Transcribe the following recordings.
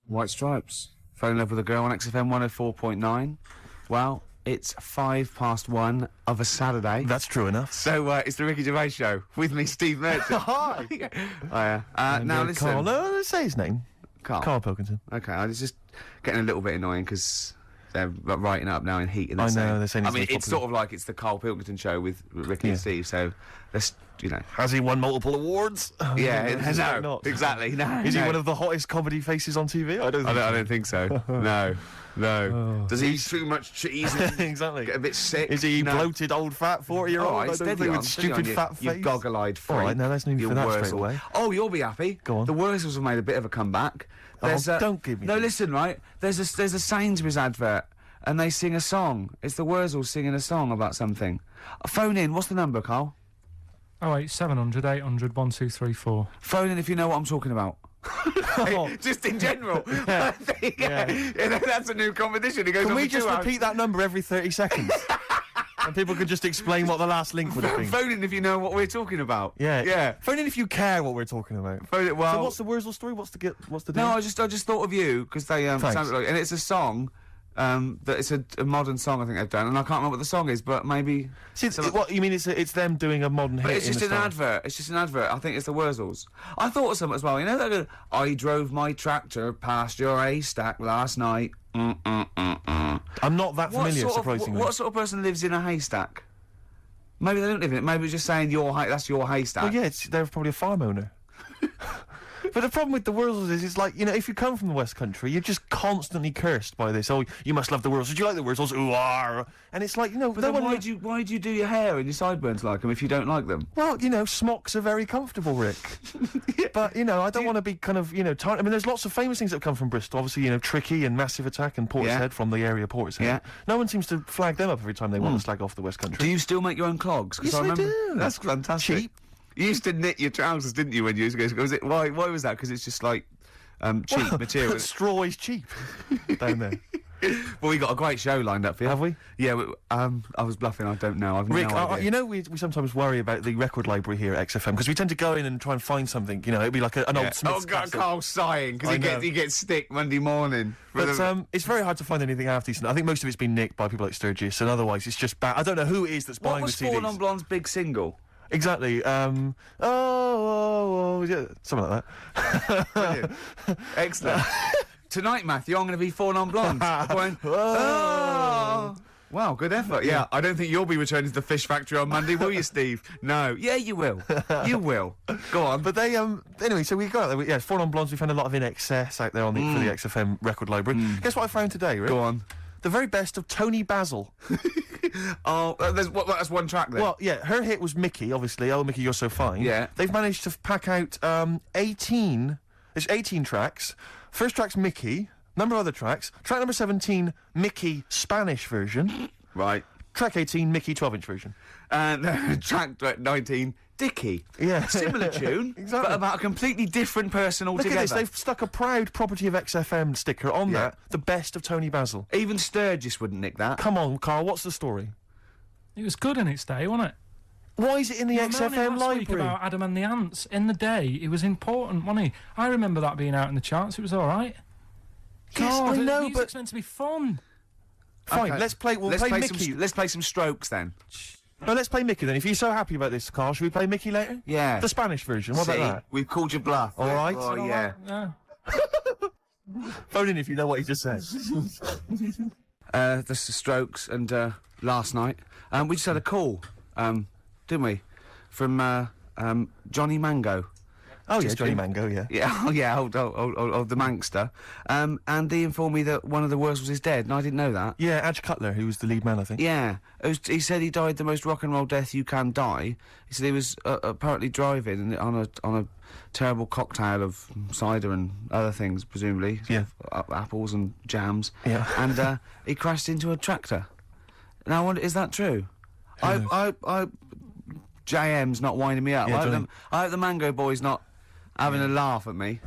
White Stripes. Fell in Love with a Girl on XFM 104.9. Well, it's 1:05 of a Saturday. That's true enough. So, it's the Ricky Gervais Show. With me, Steve Merchant. Hi! Now listen. Karl, no, let's say his name. Karl Pilkington. Okay, it's just getting a little bit annoying because they're writing up now in heat. And I know, they're saying I mean, it's sort of like it's the Karl Pilkington Show with Ricky and Steve, so let's, Has he won multiple awards? Yeah, no, not. exactly, no. Is he one of the hottest comedy faces on TV? I don't think so. No. Oh. Does he eat too much cheese and exactly. get a bit sick? Is he bloated, old, fat 40-year-old? All right, steady on, with stupid fat face. You goggle-eyed freak. All right, now let's move for that straight away. Oh, you'll be happy. Go on. The Wurzels have made a bit of a comeback. Don't give me. No, listen, right? There's a Sainsbury's advert, and they sing a song. It's the Wurzels singing a song about something. Phone in. What's the number, Karl? 08700 800 1234. Phone in if you know what I'm talking about. Just in general. That's a new competition. It goes Can on we for just 2 hours. repeat that number every 30 seconds? And people can just explain what the last link would have been. Phone in if you know what we're talking about. Yeah. Phone in if you care what we're talking about. Phone it. Well, so what's the Wurzel story? What's the deal? No, I just thought of you because they sounded like, and it's a song. That it's a modern song I think they've done, and I can't remember what the song is, but maybe. See, what you mean? It's them doing a modern hit. But it's just an song. advert. It's just an advert. I think it's the Wurzels. I thought of something as well. You know that I drove my tractor past your haystack last night. I'm not that familiar, surprisingly. What sort of person lives in a haystack? Maybe they don't live in it. Maybe it's just saying that's your haystack. Well, yeah, they're probably a farm owner. But the problem with the Wurzels is, it's like, if you come from the West Country, you're just constantly cursed by this. Oh, you must love the Wurzels. Do you like the Wurzels? Ooh, ah. And it's like, But then why do you do your hair and your sideburns like them if you don't like them? Well, smocks are very comfortable, Rick. Yeah. But, I don't want to be kind of, I mean, there's lots of famous things that have come from Bristol. Obviously, Tricky and Massive Attack and Portishead from the area Portishead. Yeah. No one seems to flag them up every time they want to slag off the West Country. Do you still make your own clogs? Yes, I do. That's fantastic. Cheap. You used to knit your trousers, didn't you, when you used to go? Was it why was that? Because it's just like cheap material. Straw is cheap down there. Well, we got a great show lined up for you. Have we? Yeah. I was bluffing. I don't know. I've Rick, no idea. we sometimes worry about the record library here at XFM because we tend to go in and try and find something. It'd be like an old Smith's cassette. Carl's sighing because he gets stick Monday morning. But it's very hard to find anything half decent. I think most of it's been nicked by people like Sturgis, and otherwise it's just bad. I don't know who it is that's buying the CDs. What was Four Non Blonde's big single? Exactly. Yeah, something like that. Brilliant. Excellent. Tonight, Matthew, I'm going to be Four Non Blondes. Oh! Wow, good effort. Yeah, I don't think you'll be returning to the Fish Factory on Monday, will you, Steve? No. Yeah, you will. You will. Go on. But they, anyway, so we got there. Four Non Blondes. We found a lot of In Excess out there for the XFM record library. Guess what I found today, Rick? Go on. The very best of Tony Basil. That's one track then. Well, yeah, her hit was Mickey, obviously. Oh, Mickey, You're So Fine. Yeah. They've managed to pack out 18. There's 18 tracks. First track's Mickey. Number of other tracks. Track number 17, Mickey Spanish version. Right. Track 18, Mickey 12-inch version. And track 19, Dickie. Yeah. Similar tune, exactly. But about a completely different person altogether. Look at this, they've stuck a proud property of XFM sticker on that. The best of Tony Basil. Even Sturgis wouldn't nick that. Come on, Karl, what's the story? It was good in its day, wasn't it? Why is it in the XFM last week library? About Adam and the Ants. In the day, it was important, wasn't he? I remember that being out in the charts. It was all right. Yes, I know, but music's meant to be fun. Fine, Okay. let's play. We'll play Mickey. Let's play some Strokes then. No, let's play Mickey then. If you're so happy about this, Karl, should we play Mickey later? Yeah. The Spanish version. What about that? We've called your bluff. All right. Oh yeah. Yeah. Phone in if you know what he just said. That's the Strokes, and last night we just had a call, didn't we, from Johnny Mango. Oh yeah, Johnny Mango, yeah. Yeah, old the Mankster. And he informed me that one of the Wurzels is dead, and I didn't know that. Yeah, Adge Cutler, who was the lead man, I think. Yeah, he said he died the most rock and roll death you can die. He said he was apparently driving on a terrible cocktail of cider and other things, presumably. Yeah. Apples and jams. Yeah. And he crashed into a tractor. Now, I wonder, is that true? JM's not winding me up. Yeah, I hope the Mango Boy's not having a laugh at me.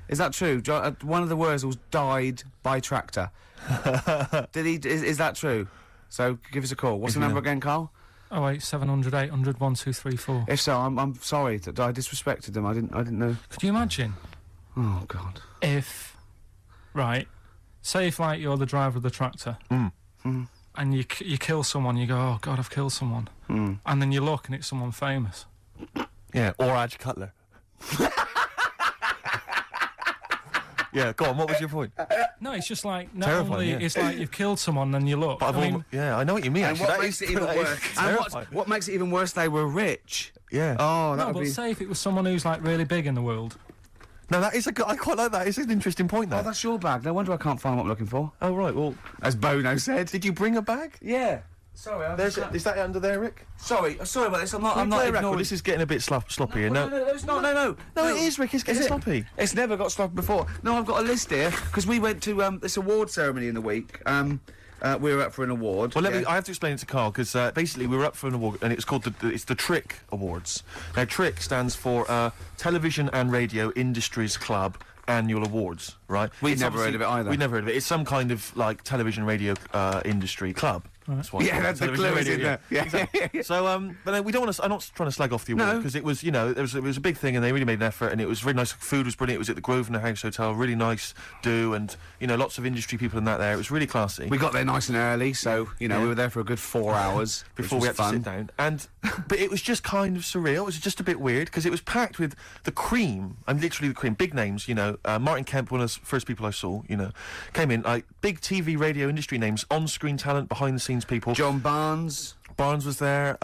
Is that true? One of the Wurzels died by tractor. Did he? Is that true? So give us a call. What's the number again, Karl? 08700 800 1234. If so, I'm sorry that I disrespected them. I didn't know. Could you imagine? Oh God. If right? Say if like you're the driver of the tractor, and you kill someone, you go, oh God, I've killed someone, and then you look and it's someone famous. Yeah, or Adge Cutler. Yeah, go on, what was your point? No, it's just like, not Terrifying, only yeah. it's like you've killed someone, then you look. But I mean, yeah, I know what you mean, And actually. what That makes is- it even that is worse? And terrifying. what makes it even worse? They were rich. Yeah. Oh, that no, would but be. say if it was someone who's like really big in the world. No, that is I quite like that. It's an interesting point, Oh, that. that's your bag. No wonder I can't find what I'm looking for. Oh, right, well, As Bono said. did you bring a bag? Yeah. Sorry, Is that under there, Rick? sorry about this. I'm not Can we play a record? ignoring. This is getting a bit sloppy here. No, No, it's not. No. it is, Rick. It's getting Is it? sloppy. It's never got sloppy before. No, I've got a list here because we went to this award ceremony in the week. We were up for an award. Well, yeah. I have to explain it to Karl, because basically we were up for an award, and it's called it's the Trick Awards. Now, Trick stands for Television and Radio Industries Club Annual Awards, right? We'd It's never heard obviously- of it either. We'd never heard of it. It's some kind of, like, television radio industry club. That's why it's Yeah, called that's the television clue, radio, isn't there? Yeah. Exactly. So, but we don't want to. I'm not trying to slag off the award No. because it was, you know, it was a big thing, and they really made an effort, and it was really nice. Food was brilliant. It was at the Grosvenor House Hotel, really nice do, and you know, lots of industry people in that there. It was really classy. We got there nice and early, so we Yeah. were there for a good 4 hours Before we which had was to fun. sit down, and but it was just kind of surreal. It was just a bit weird because it was packed with the cream. I'm literally the cream. Big names, you know. Martin Kemp, one of the first people I saw, you know, came in like big TV, radio industry names, on-screen talent, behind-the-scenes people. John Barnes, Barnes was there.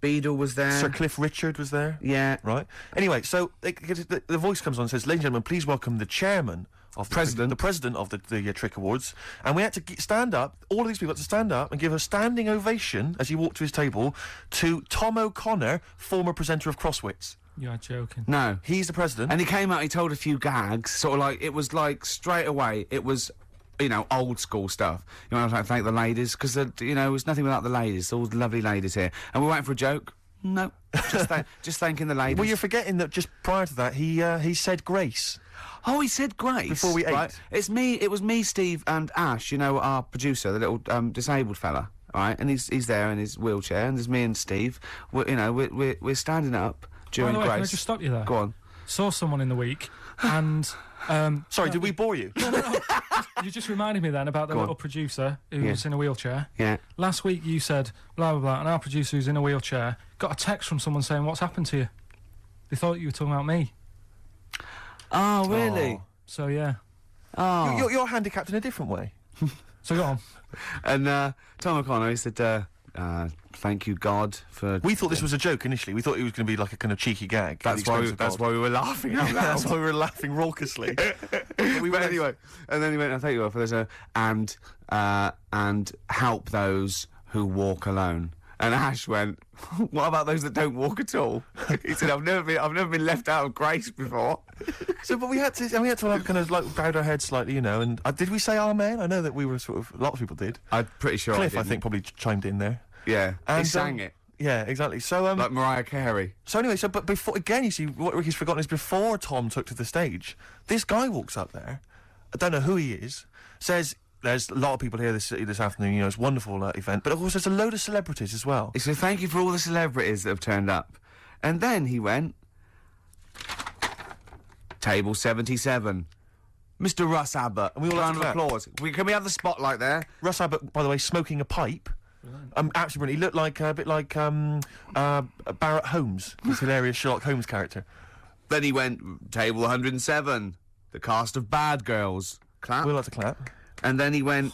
Beadle was there. Sir Cliff Richard was there. Yeah. Right. Anyway, so the voice comes on and says, "Ladies and gentlemen, please welcome the chairman of the President. the president of the Trick Awards." And we had to stand up. All of these people had to stand up and give a standing ovation as he walked to his table to Tom O'Connor, former presenter of Crosswits. You're joking. No. He's the president. And he came out, he told a few gags, sort of like, it was like, straight away, it was, you know, old school stuff. You know, I was like, thank the ladies, because, you know, it was nothing without the ladies, all the lovely ladies here. And we were waiting for a joke. No. Just thanking the ladies. Well, you're forgetting that just prior to that, he said grace. Oh, he said grace. Before we ate. Right? It was me, Steve, and Ash, you know, our producer, the little disabled fella, right? And he's there in his wheelchair, and there's me and Steve. We're standing up during By the way, grace. can I just stop you there? Go on. Saw someone in the week, and Sorry, did we bore you? you just reminded me then about the Go on. little producer who Yeah. was in a wheelchair. Yeah. Last week you said blah blah blah, and our producer who's in a wheelchair got a text from someone saying, "What's happened to you?" They thought you were talking about me. Oh, really? Oh. So yeah. Oh. You're handicapped in a different way. So go on. And Tom O'Connor, he said, thank you, God, for... We thought this was a joke initially. We thought it was going to be like a kind of cheeky gag. at That's the expense of why God. we were laughing out loud. That's why we were laughing raucously. But anyway, and then he went, thank you, God, for this, and help those who walk alone. And Ash went, what about those that don't walk at all? He said, I've never been left out of grace before. So, but we had to like, kind of like bowed our heads slightly, you know. And did we say amen? I know that we were sort of. A lot of people did. I'm pretty sure Cliff, I I think, probably chimed in there. Yeah, And, he sang it. Yeah, exactly. So, Like Mariah Carey. so anyway, but before again, you see, what Ricky's forgotten is before Tom took to the stage, this guy walks up there. I don't know who he is. Says. There's a lot of people here this afternoon, you know, it's a wonderful event, but of course there's a load of celebrities as well. He said, thank you for all the celebrities that have turned up. And then he went, table 77, Mr. Russ Abbott. And we all round of clap. applause. Can we have the spotlight there? Russ Abbott, by the way, smoking a pipe. Absolutely brilliant. He looked like a bit like Barrett Holmes, this hilarious Sherlock Holmes character. Then he went, table 107, the cast of Bad Girls. Clap. We'll like to clap. And then he went,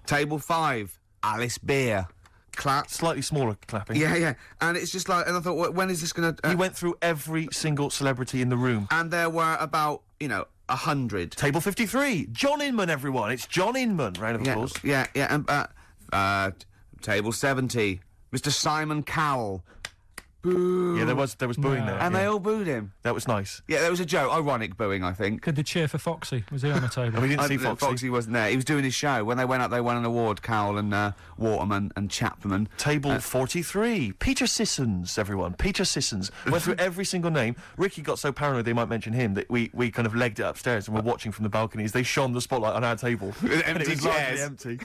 table 5, Alice Beer. Clap. Slightly smaller clapping. Yeah. And it's just like, and I thought, when is this going to... He went through every single celebrity in the room. And there were about, 100. Table 53, John Inman, everyone. It's John Inman. Round of applause. Yeah. And, table 70, Mr. Simon Cowell. Boo. Yeah, there was booing No. there. And yeah. they all booed him. That was nice. Yeah, there was a joke. Ironic booing, I think. Did they cheer for Foxy? Was he on the table? And we didn't see Foxy. Foxy wasn't there. He was doing his show. When they went up, they won an award, Cowell and Waterman and Chapman. Table 43, Peter Sissons, everyone. Peter Sissons. Went through every single name. Ricky got so paranoid they might mention him that we kind of legged it upstairs and were watching from the balconies. They shone the spotlight on our table. With and it empty was largely chairs. empty.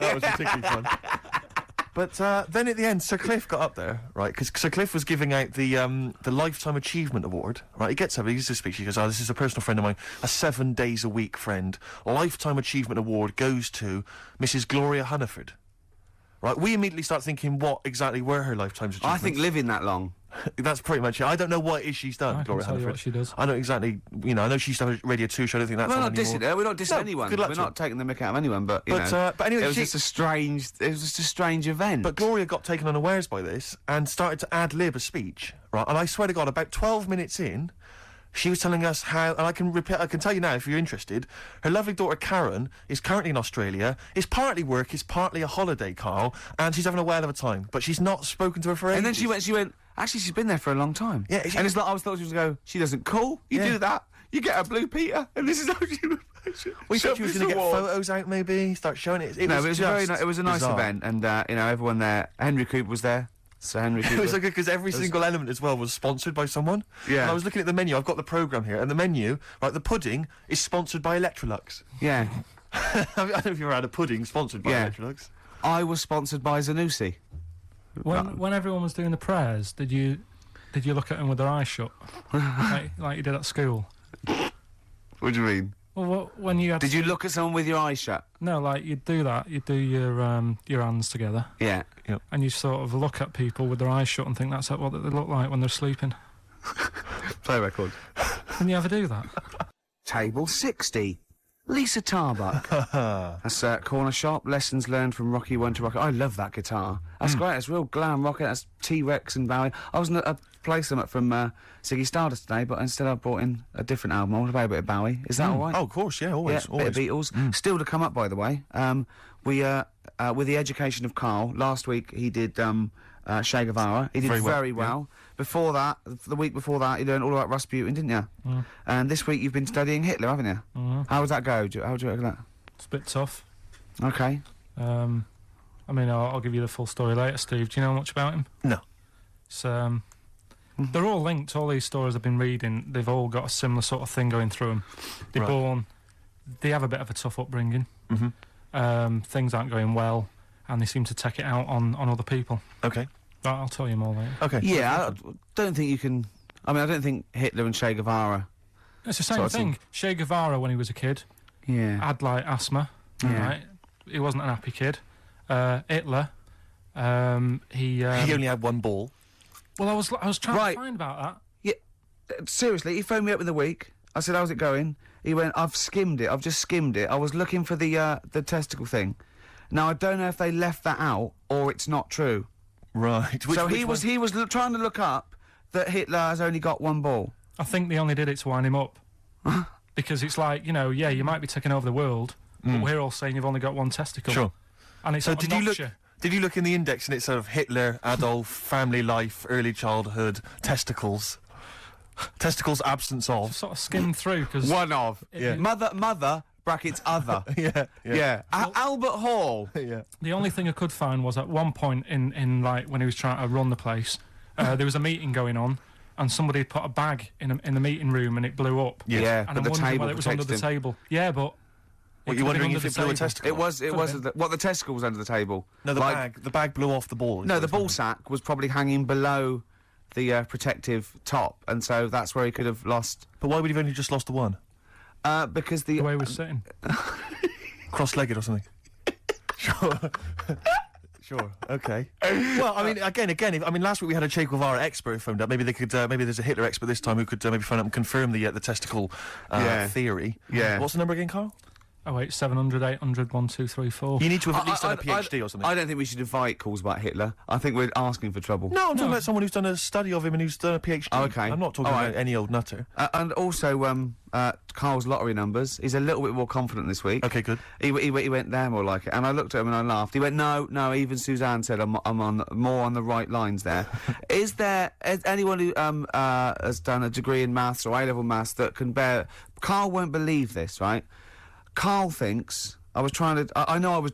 That was particularly fun. But then at the end, Sir Cliff got up there, right? Because Sir Cliff was giving out the Lifetime Achievement Award, right? He gets up, he gives a speech, he goes, this is a personal friend of mine, a 7 days a week friend. A Lifetime Achievement Award goes to Mrs. Gloria Hunniford. Right? We immediately start thinking what exactly were her lifetime achievements. I think living that long. That's pretty much it. I don't know what it is she's done, I can Gloria tell you Hunniford. what she does. I don't exactly, I know she used to have a Radio 2 show, I don't think that's We're on not anymore. dissing her. We're not dissing No, anyone. good luck We're to not taking the mick out of anyone. But But anyway, it was she- just a strange. It was just a strange event. But Gloria got taken unawares by this and started to ad-lib a speech, right? And I swear to God, about 12 minutes in, she was telling us how, and I can tell you now if you're interested, her lovely daughter Karen is currently in Australia. It's partly work, it's partly a holiday, Karl, and she's having a whale of a time. But she's not spoken to her for ages. And then she went. Actually, she's been there for a long time. Yeah, and it's like I thought she was going to go. She doesn't call. You Yeah. do that. You get a blue Peter, and this is how she. We thought she was going to get photos out, maybe start showing it. No, but it was just it was a nice bizarre. event, and everyone there. Henry Cooper was there. So Henry Cooper. It was so good because every single element as well was sponsored by someone. Yeah. And I was looking at the menu. I've got the programme here, and the menu, right, the pudding is sponsored by Electrolux. Yeah, I don't know if you've ever had a pudding sponsored by Yeah. Electrolux. I was sponsored by Zanussi. When everyone was doing the prayers, did you look at them with their eyes shut, like you did at school? What do you mean? Well, when you had Did you look at someone with your eyes shut? no, like you'd do that, you'd do your hands together, Yeah. and you sort of look at people with their eyes shut and think that's what they look like when they're sleeping. Play record. Can you ever do that? Table 60. Lisa Tarbuck. That's Corner Shop. Lessons learned from Rocky 1 to Rocky. I love that guitar. That's great. It's real glam rock. That's T-Rex and Bowie. I played some from Ziggy Stardust today, but instead I brought in a different album. I want to play a bit of Bowie. Is that all right? Oh, of course, yeah, always, Yeah, always. bit of Beatles. Still to come up, by the way. We with the education of Karl. Last week he did Che Guevara. He did Very well, well. Before that, the week before that, you learned all about Rasputin, didn't you? And this week you've been studying Hitler, haven't you? How would that go? How would you reckon that? It's a bit tough. Okay. I mean, I'll give you the full story later, Steve. Do you know much about him? No. It's, they're all linked. All these stories I've been reading, they've all got a similar sort of thing going through them. They're Right. born. They have a bit of a tough upbringing. Mm-hmm. Things aren't going well, and they seem to take it out on other people. Okay. Right, I'll tell you more later. Okay. Yeah, I don't think you can. I mean, I don't think Hitler and Che Guevara. It's the same Sort of thing. Che Guevara, when he was a kid, Yeah. had like asthma. Yeah. Right? He wasn't an happy kid. Hitler, he he only had one ball. well, I was trying Right. to find about that. Seriously, he phoned me up in the week. I said, "How's it going?" He went, "I've skimmed it. I've just skimmed it. I was looking for the testicle thing. Now I don't know if they left that out or it's not true." Right. So he was trying to look up that Hitler has only got one ball. I think they only did it to wind him up. Because it's like, yeah, you might be taking over the world, but we're all saying you've only got one testicle. Sure. And it's So sort of did you knocks look? Did you look in the index and it's sort of Hitler, Adolf, family life, early childhood, testicles, testicles, absence of. sort of skimmed through because One of. Yeah. Mother brackets other. Yeah. Albert Hall. Yeah. the only thing I could find was at one point in like when he was trying to run the place, there was a meeting going on, and somebody had put a bag in the meeting room and it blew up. Yeah, And but I'm the wondering table whether it was under the protected him. table. Yeah, but. What, it you're could have been wondering under if the it blew a table. testicle? It was. Could've been. What the testicle was under the table. No, the bag blew off the ball. is No, what the it's ball like. sack was probably hanging below the protective top, and so that's where he could have lost. But why would he have only just lost the one? Because the The way he was sitting. Cross-legged or something? Sure. Sure. Okay. Well, I mean, again. I mean, last week we had a Che Guevara expert who phoned up. Maybe they could. Maybe there's a Hitler expert this time who could maybe phone up and confirm the testicle Yeah. theory. Yeah. What's the number again, Karl? Oh wait, 700, 800, 1, 2, 3, 4. You need to have at least done a PhD or something. I don't think we should invite calls about Hitler. I think we're asking for trouble. No, I'm talking about someone who's done a study of him and who's done a PhD. Oh, okay. I'm not talking All right. about any old nutter. And also, Karl's lottery numbers. He's a little bit more confident this week. Okay, good. He went there more like it, and I looked at him and I laughed. He went, no. Even Suzanne said I'm on more on the right lines there. Is anyone who has done a degree in maths or A-level maths that can bear? Karl won't believe this, right? Karl thinks I was trying to. I know I was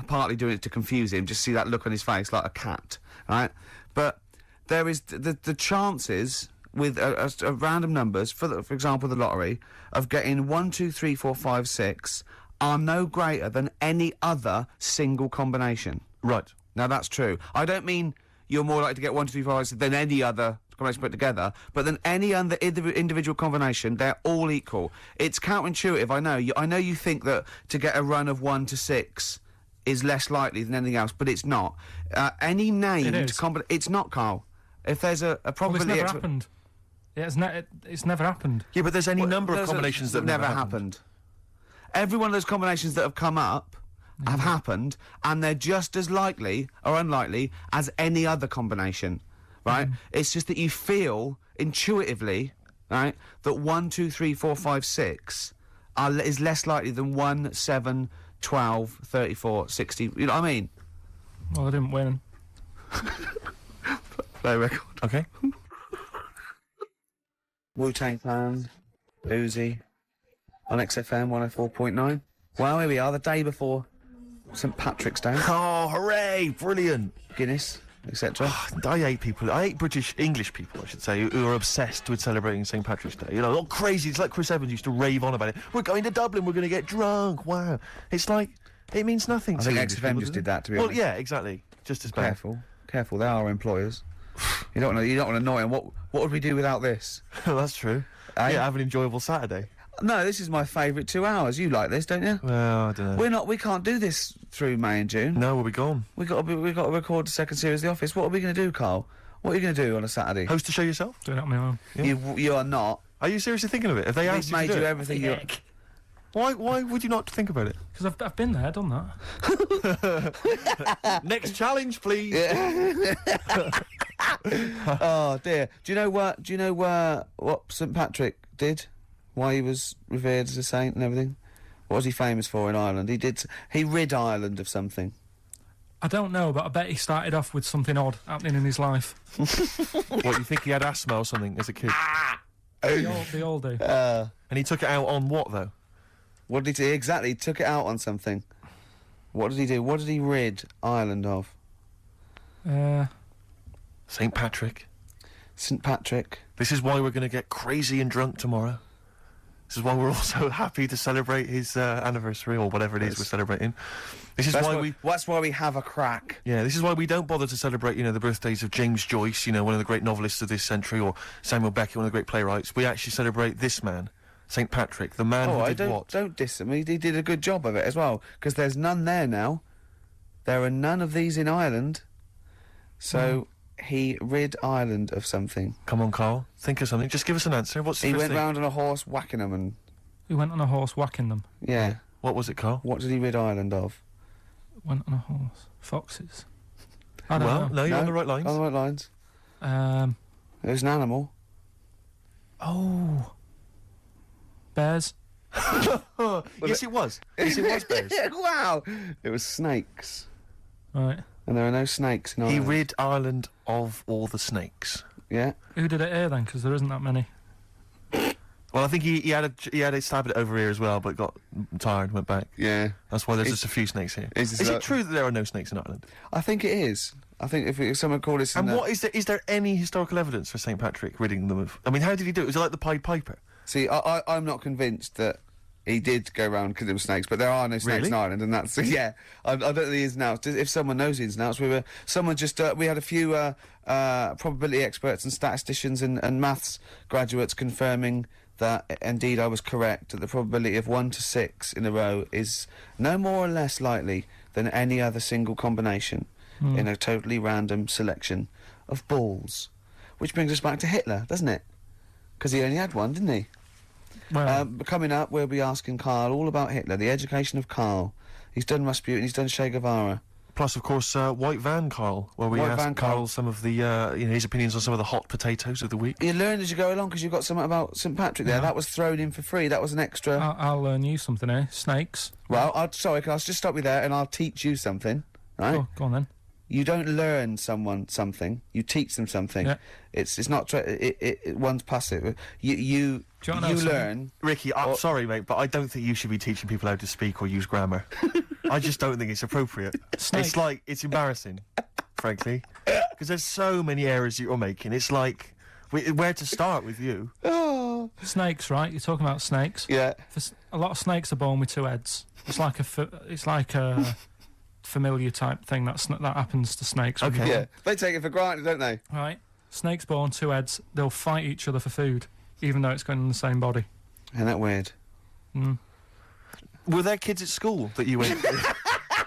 partly doing it to confuse him. Just see that look on his face, like a cat, right? But there is the chances with a random numbers, for example, the lottery, of getting 1, 2, 3, 4, 5, 6 are no greater than any other single combination. Right. Now that's true. I don't mean you're more likely to get 1, 2, 3, 4, 5, 6 than any other combination put together, but than any other individual combination, they're all equal. It's counterintuitive, I know. I know you think that to get a run of 1 to 6 is less likely than anything else, but it's not. Any named combination... It's not, Karl. If there's a probability... Well, it's never happened. Yeah, it's never happened. Yeah, but there's any number of combinations that never happened. Every one of those combinations that have come up have happened, and they're just as likely or unlikely as any other combination, right? It's just that you feel intuitively, right, that 1, 2, 3, 4, 5, 6 is less likely than 1, 7, 12, 34, 60. You know what I mean? Well, I didn't win. Play record. Okay. Wu-Tang Clan, Uzi, on XFM 104.9. Well, here we are, the day before St Patrick's Day. Oh, hooray! Brilliant. Guinness, etc. I hate English people, I should say, who are obsessed with celebrating St Patrick's Day. You know, all crazy. It's like Chris Evans used to rave on about it. We're going to Dublin, we're going to get drunk. Wow. It's like, it means nothing to I think English XFM people, just does it? did that, to be Well, honest. yeah, exactly. Just as bad. Careful, they are our employers. You don't want to annoy them. What would we do without this? That's true. Eh? Yeah, have an enjoyable Saturday. No, this is my favourite 2 hours. You like this, don't you? Well, I don't know. We can't do this through May and June. No, we'll be gone. We've got to record the second series of The Office. What are we going to do, Karl? What are you going to do on a Saturday? Host the show yourself? Doing it on my own. Yeah. You are not. Are you seriously thinking of it? Have they asked We've you made to do you it? everything you... Why would you not think about it? Because I've been there, done that. Next challenge, please. Oh dear. Do you know what St Patrick did? Why he was revered as a saint and everything? What was he famous for in Ireland? He rid Ireland of something. I don't know, but I bet he started off with something odd happening in his life. What, you think he had asthma or something as a kid? They all do. And he took it out on what, though? What did he do? Exactly, he took it out on something. What did he do? What did he rid Ireland of? St Patrick. St Patrick. This is why we're going to get crazy and drunk tomorrow. This is why we're also happy to celebrate his anniversary, or whatever it is we're celebrating. That's why we have a crack. Yeah, this is why we don't bother to celebrate, the birthdays of James Joyce, one of the great novelists of this century, or Samuel Beckett, one of the great playwrights. We actually celebrate this man, St Patrick, the man who did what? Don't diss him. He did a good job of it as well, because there's none there now. There are none of these in Ireland. So he rid Ireland of something. Come on, Karl. Think of something. Just give us an answer. What's the He first went thing? round on a horse whacking them and... He went on a horse whacking them. Yeah. What was it, Karl? What did he rid Ireland of? Went on a horse. Foxes. I don't know. No, you're on the right lines. On the right lines. It was an animal. Oh. Bears. Yes, it was. Yes, it was bears. Wow! It was snakes. Right. And there are no snakes in He Ireland. rid Ireland of all the snakes. Yeah. Who did it here then? Because there isn't that many. Well, I think he had a stab at it over here as well, but got tired and went back. Yeah. That's why there's just a few snakes here. Is Is it true that there are no snakes in Ireland? I think it is. I think if someone called this... And what is there any historical evidence for St Patrick ridding them of... I mean, how did he do it? Was it like the Pied Piper? See, I'm not convinced that he did go around killing snakes, but there are no snakes Really? in Ireland, and that's... Yeah, I don't know the ins and outs. If someone knows the ins and outs, we had a few probability experts and statisticians and maths graduates confirming that indeed I was correct, that the probability of 1 to 6 in a row is no more or less likely than any other single combination in a totally random selection of balls. Which brings us back to Hitler, doesn't it? Because he only had one, didn't he? Well, Coming up, we'll be asking Karl all about Hitler, the education of Karl. He's done Rasputin, he's done Che Guevara. Plus, of course, White Van Karl, where we White asked Van Karl. Karl some of the, his opinions on some of the hot potatoes of the week. You learn as you go along, because you've got something about St Patrick there. Yeah. That was thrown in for free. That was an extra... I'll learn you something here. Snakes. Well, sorry, can I just stop you there and I'll teach you something, right? Oh, go on then. You don't learn someone something. You teach them something. Yeah. It's not... one's passive. You Do you wanna know something? learn... Ricky, I'm sorry, mate, but I don't think you should be teaching people how to speak or use grammar. I just don't think it's appropriate. Snake. It's embarrassing, frankly, because there's so many errors you're making. It's like, where to start with you? Oh. Snakes, right? You're talking about snakes. Yeah. A lot of snakes are born with 2 heads. It's like familiar type thing that happens to snakes. when Okay. you're Yeah, they take it for granted, don't they? born. Right. Snakes born 2 heads. They'll fight each other for food, even though it's going in the same body. Isn't that weird? Mm. Were there kids at school that you went with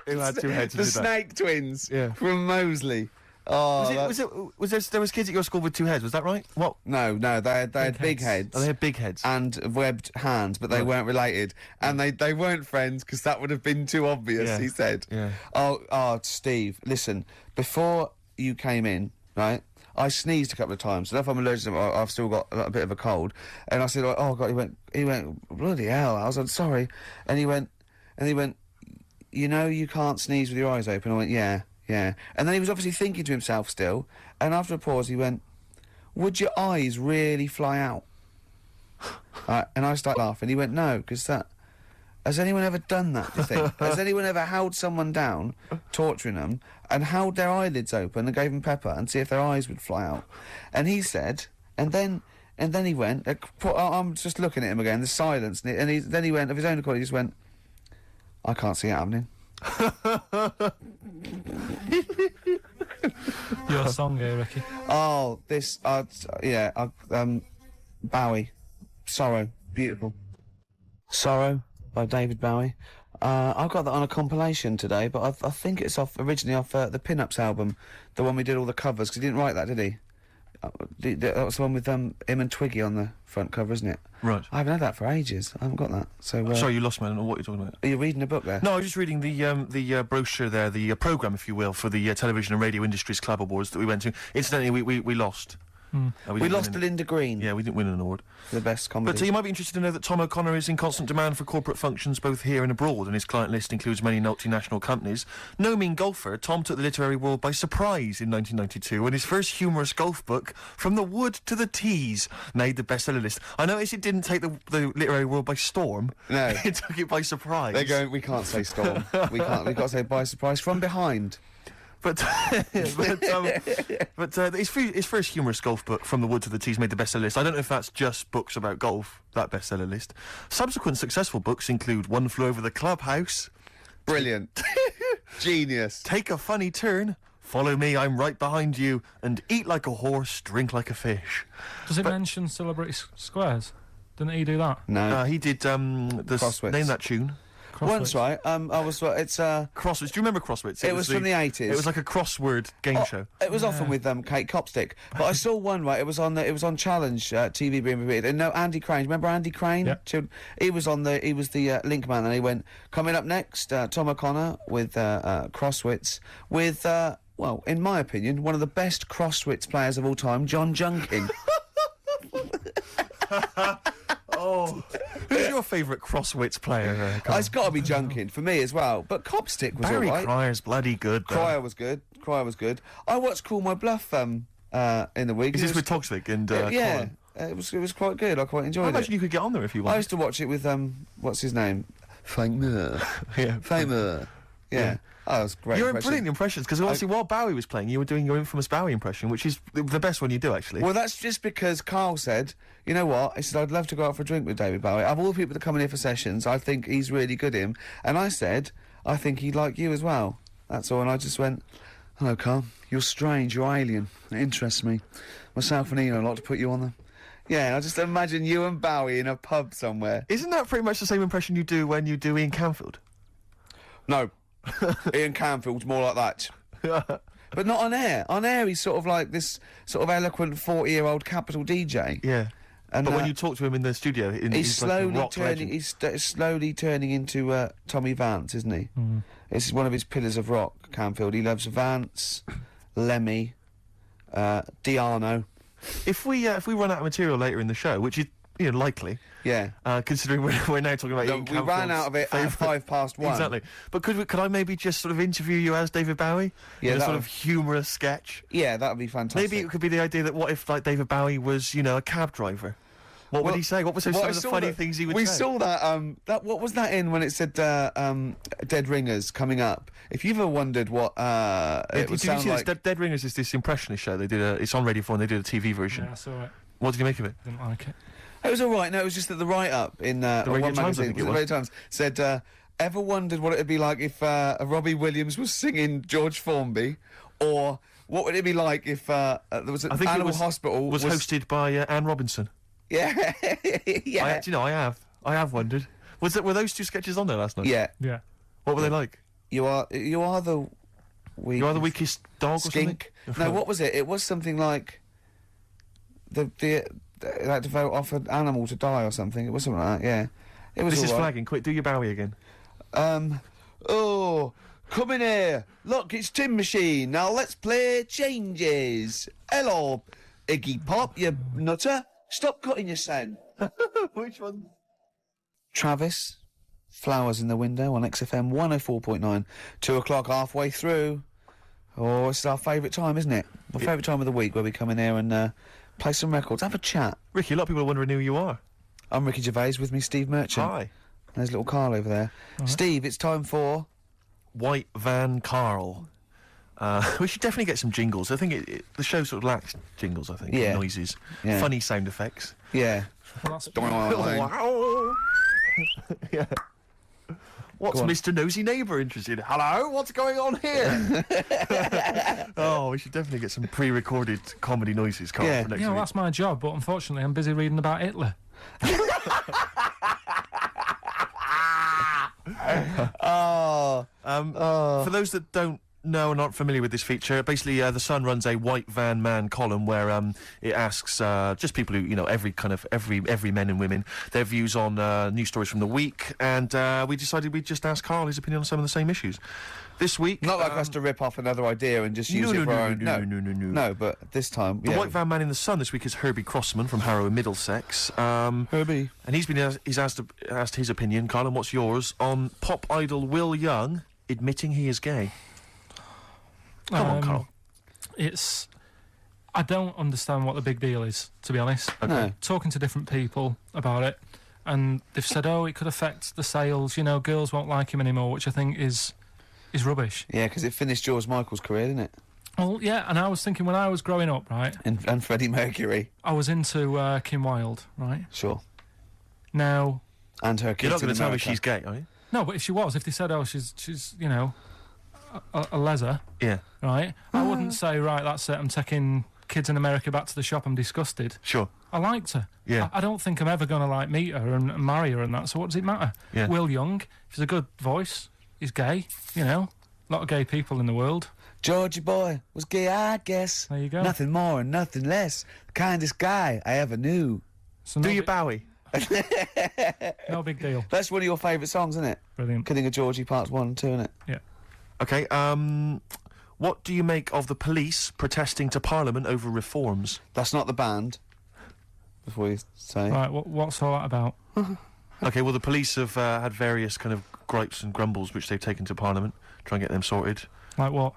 who had 2 heads? and The did that? snake twins Yeah. from Moseley. Oh, There was kids at your school with 2 heads? Was that right? What? no, they had big heads. heads. Oh, they had big heads. And webbed hands, but they Right. weren't related, and they weren't friends because that would have been too obvious. Yeah. He said. Yeah. Oh, Steve, listen. Before you came in, right? I sneezed a couple of times. So if I'm allergic, I've still got a bit of a cold. And I said, "Oh God," he went, "Bloody hell!" I was like, "Sorry," and he went, "You know, you can't sneeze with your eyes open." I went, "Yeah." Yeah. And then he was obviously thinking to himself still, and after a pause he went, "Would your eyes really fly out?" And I started laughing. He went, "No, because that... Has anyone ever done that, do you think? Has anyone ever held someone down, torturing them, and held their eyelids open and gave them pepper and see if their eyes would fly out?" And he said, and then he went, I'm just looking at him again, the silence, and then he went, of his own accord, he just went, "I can't see it happening." Your song here, Ricky. Oh, this, Bowie. Sorrow. Beautiful. Sorrow by David Bowie. I got that on a compilation today, but I think it's originally off the Pin-Ups album, the one we did all the covers, because he didn't write that, did he? That was the one with him and Twiggy on the front cover, isn't it? Right. I haven't had that for ages. I haven't got that. So, Sorry, you lost me. I don't know what you're talking about. are you reading a book there? No, I was just reading the brochure there, the programme, if you will, for the Television and Radio Industries Club Awards that we went to. Incidentally, we lost. We didn't lost win to Linda Green Yeah, we didn't win an award. for the best comedy. But you might be interested to know that Tom O'Connor is in constant demand for corporate functions both here and abroad, and his client list includes many multinational companies. No mean golfer, Tom took the literary world by surprise in 1992 when his first humorous golf book, From the Wood to the Tees, made the bestseller list. I noticed it didn't take the literary world by storm. No. It took it by surprise. They're going, we can't say storm. We've got to say by surprise, from behind. But his first humorous golf book, From the Wood to the Tees, made the bestseller list. I don't know if that's just books about golf, that bestseller list. Subsequent successful books include One Flew Over the Clubhouse, Brilliant. Genius. Take a Funny Turn, Follow Me, I'm Right Behind You, and Eat Like a Horse, Drink Like a Fish. Does it mention Celebrity Squares? Didn't he do that? No. He did Crosswits. name that tune. Once, right, I was, it's, Crosswits. Do you remember Crosswits? it was from the 80s. It was like a crossword game show. It was often with Kate Copstick, but I saw one, right. It was on Challenge TV being repeated. And no, Andy Crane. Remember Andy Crane? Yeah. He was the link man, and he went, coming up next, Tom O'Connor with Crosswits with well, in my opinion, one of the best Crosswits players of all time, John Junkin. Oh, who's your favourite Crosswits player? Karl? It's got to be Junkin for me as well. But Copstick was Barry all right. Cryer's bloody good. Though. Cryer was good. I watched Call My Bluff in the week. Is It this was- with Toxic and yeah, Colin? it was quite good. I quite I enjoyed imagine it. you could get on there if you I wanted. used to watch it with what's his name? Famer. Yeah. Famer. Yeah. Oh, that was great. You're impression. brilliant impressions, because obviously while Bowie was playing, you were doing your infamous Bowie impression, which is the best one you do, actually. Well, that's just because Karl said, you know what? He said, I'd love to go out for a drink with David Bowie. Of all the people that come in here for sessions, I think he's really good at him. And I said, I think he'd like you as well. That's all. And I just went, hello, Karl. You're strange. You're alien. It interests me. Myself and Ian, I'd like to put you on them. Yeah, I just imagine you and Bowie in a pub somewhere. Isn't that pretty much the same impression you do when you do Ian Canfield? No. Ian Canfield's more like that. But not on air. On air, he's sort of like this sort of eloquent 40-year-old capital DJ. Yeah. And But when you talk to him in the studio, he's like a slowly rock turning. legend. He's slowly turning into Tommy Vance, isn't he? It's one of his pillars of rock. Canfield. He loves Vance, Lemmy, Diano. If we run out of material later in the show, which is likely, Yeah. considering we're now talking about No, Ian we ran Canfield's out of it at favourite- 1:05. Exactly. But could I maybe just sort of interview you as David Bowie? Yeah, in a that sort would- of humorous sketch. Yeah, that would be fantastic. Maybe it could be the idea that what if like David Bowie was a cab driver? What would he say? What was some Well, of the funny things he would say? We saw that. What was that in when it said Dead Ringers coming up? If you've ever wondered what it Did would you sound see like. this? Dead Ringers is this impressionist show. They did it's on Radio 4 and they did a TV version. Yeah, I saw it. What did you make of it? Didn't like it. It was all right. No, it was just that the write-up in Radio one Times, I magazine, think it the was. Radio Times, said ever wondered what it'd be like if Robbie Williams was singing George Formby, or what would it be like if there was an animal hospital was hosted by Anne Robinson? Yeah, yeah. I have wondered. Were those two sketches on there last night? Yeah. Yeah. What were they like? You are the weakest dog skink. or something? No, what was it? It was something like they had to vote off an animal to die or something. It was something like that. Yeah. It was. This is all right. flagging. Quick, do your Bowie again. Oh, come in here. Look, it's Tin Machine. Now let's play Changes. Hello, Iggy Pop, you nutter. Stop cutting your sound. Which one? Travis, Flowers in the Window on XFM 104.9. 2 o'clock, halfway through. Oh, it's our favourite time, isn't it? My favourite time of the week where we come in here and play some records, have a chat. Ricky, a lot of people are wondering who you are. I'm Ricky Gervais, with me Steve Merchant. Hi. There's little Karl over there. Right. Steve, it's time for... White Van Karl. We should definitely get some jingles. I think the show sort of lacks jingles, I think. Yeah. Noises. Yeah. Funny sound effects. Yeah. Well, that's Wow. Yeah. What's Go on. Mr. Nosy Neighbour interested in? Hello? What's going on here? Oh, we should definitely get some pre-recorded comedy noises, Karl, Yeah. for next yeah, well, week. that's my job, but unfortunately I'm busy reading about Hitler. For those that don't know and aren't familiar with this feature, basically The Sun runs a White Van Man column where it asks just people who, every men and women, their views on news stories from the week, and we decided we'd just ask Karl his opinion on some of the same issues. This week... Not like us to rip off another idea and just use it for our own... No, but this time... The White Van Man in the Sun this week is Herbie Crossman from Harrow in Middlesex. Herbie. And he's asked his opinion, Karl, and what's yours, on pop idol Will Young admitting he is gay. Come on, Karl. I don't understand what the big deal is, to be honest. Okay. No. Talking to different people about it, and they've said, it could affect the sales, girls won't like him anymore, which I think is rubbish. Yeah, because it finished George Michael's career, didn't it? Well, yeah, and I was thinking when I was growing up, right, And Freddie Mercury. I was into Kim Wilde, right? Sure. Now... And her kids. You're not going in to tell me America. she's gay, are you? No, but if they said, she's a leather, Yeah. right, I wouldn't say, right, that's it, I'm taking kids in America back to the shop, I'm disgusted. Sure. I liked her. Yeah. I don't think I'm ever going to, meet her and marry her and that, so what does it matter? Yeah. Will Young, he's a good voice, he's gay, a lot of gay people in the world. Georgie boy was gay, I guess. There you go. Nothing more and nothing less. The kindest guy I ever knew. So Do no your bi- Bowie. No big deal. That's one of your favourite songs, isn't it? Brilliant. Kidding of Georgie Parts 1 and 2, isn't it? Yeah. Okay, what do you make of the police protesting to Parliament over reforms? That's not the band. Before you say. Right, what's all that about? Okay, well, the police have had various kind of gripes and grumbles which they've taken to Parliament, try and get them sorted. Like what?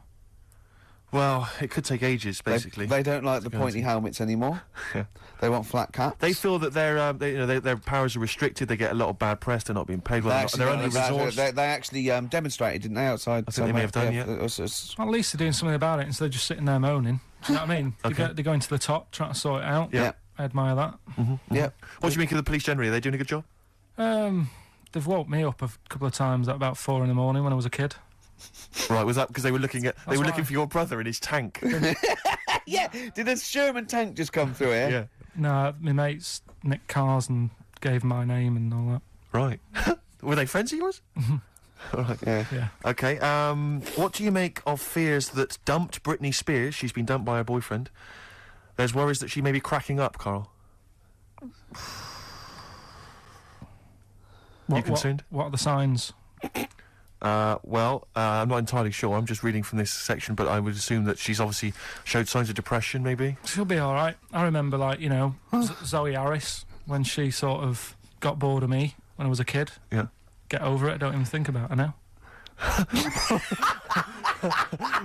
Well, it could take ages, basically. They don't like the pointy helmets anymore. Yeah. They want flat caps. They feel that their powers are restricted. They get a lot of bad press. They're not being paid well. They're under resourced. They actually demonstrated, didn't they, outside? I think they may have done, yeah. Well, at least they're doing something about it instead of just sitting there moaning. Do you know what I mean? Okay. They're going to the top, trying to sort it out. Yeah. I admire that. Yeah. What do you make of the police generally? Are they doing a good job? They've woke me up a couple of times at about 4 in the morning when I was a kid. Right, was that because they were looking why. for your brother in his tank? Yeah. Did a Sherman tank just come through here? Yeah. No, my mates nicked cars and gave my name and all that. Right. Were they friends of yours? Right. Yeah. Yeah. Okay. What do you make of fears that dumped Britney Spears? She's been dumped by her boyfriend. There's worries that she may be cracking up, Karl. You concerned? What are the signs? Well, I'm not entirely sure. I'm just reading from this section, but I would assume that she's obviously showed signs of depression, maybe. She'll be all right. I remember, Zoe Harris, when she sort of got bored of me when I was a kid. Yeah. Get over it. I don't even think about her now.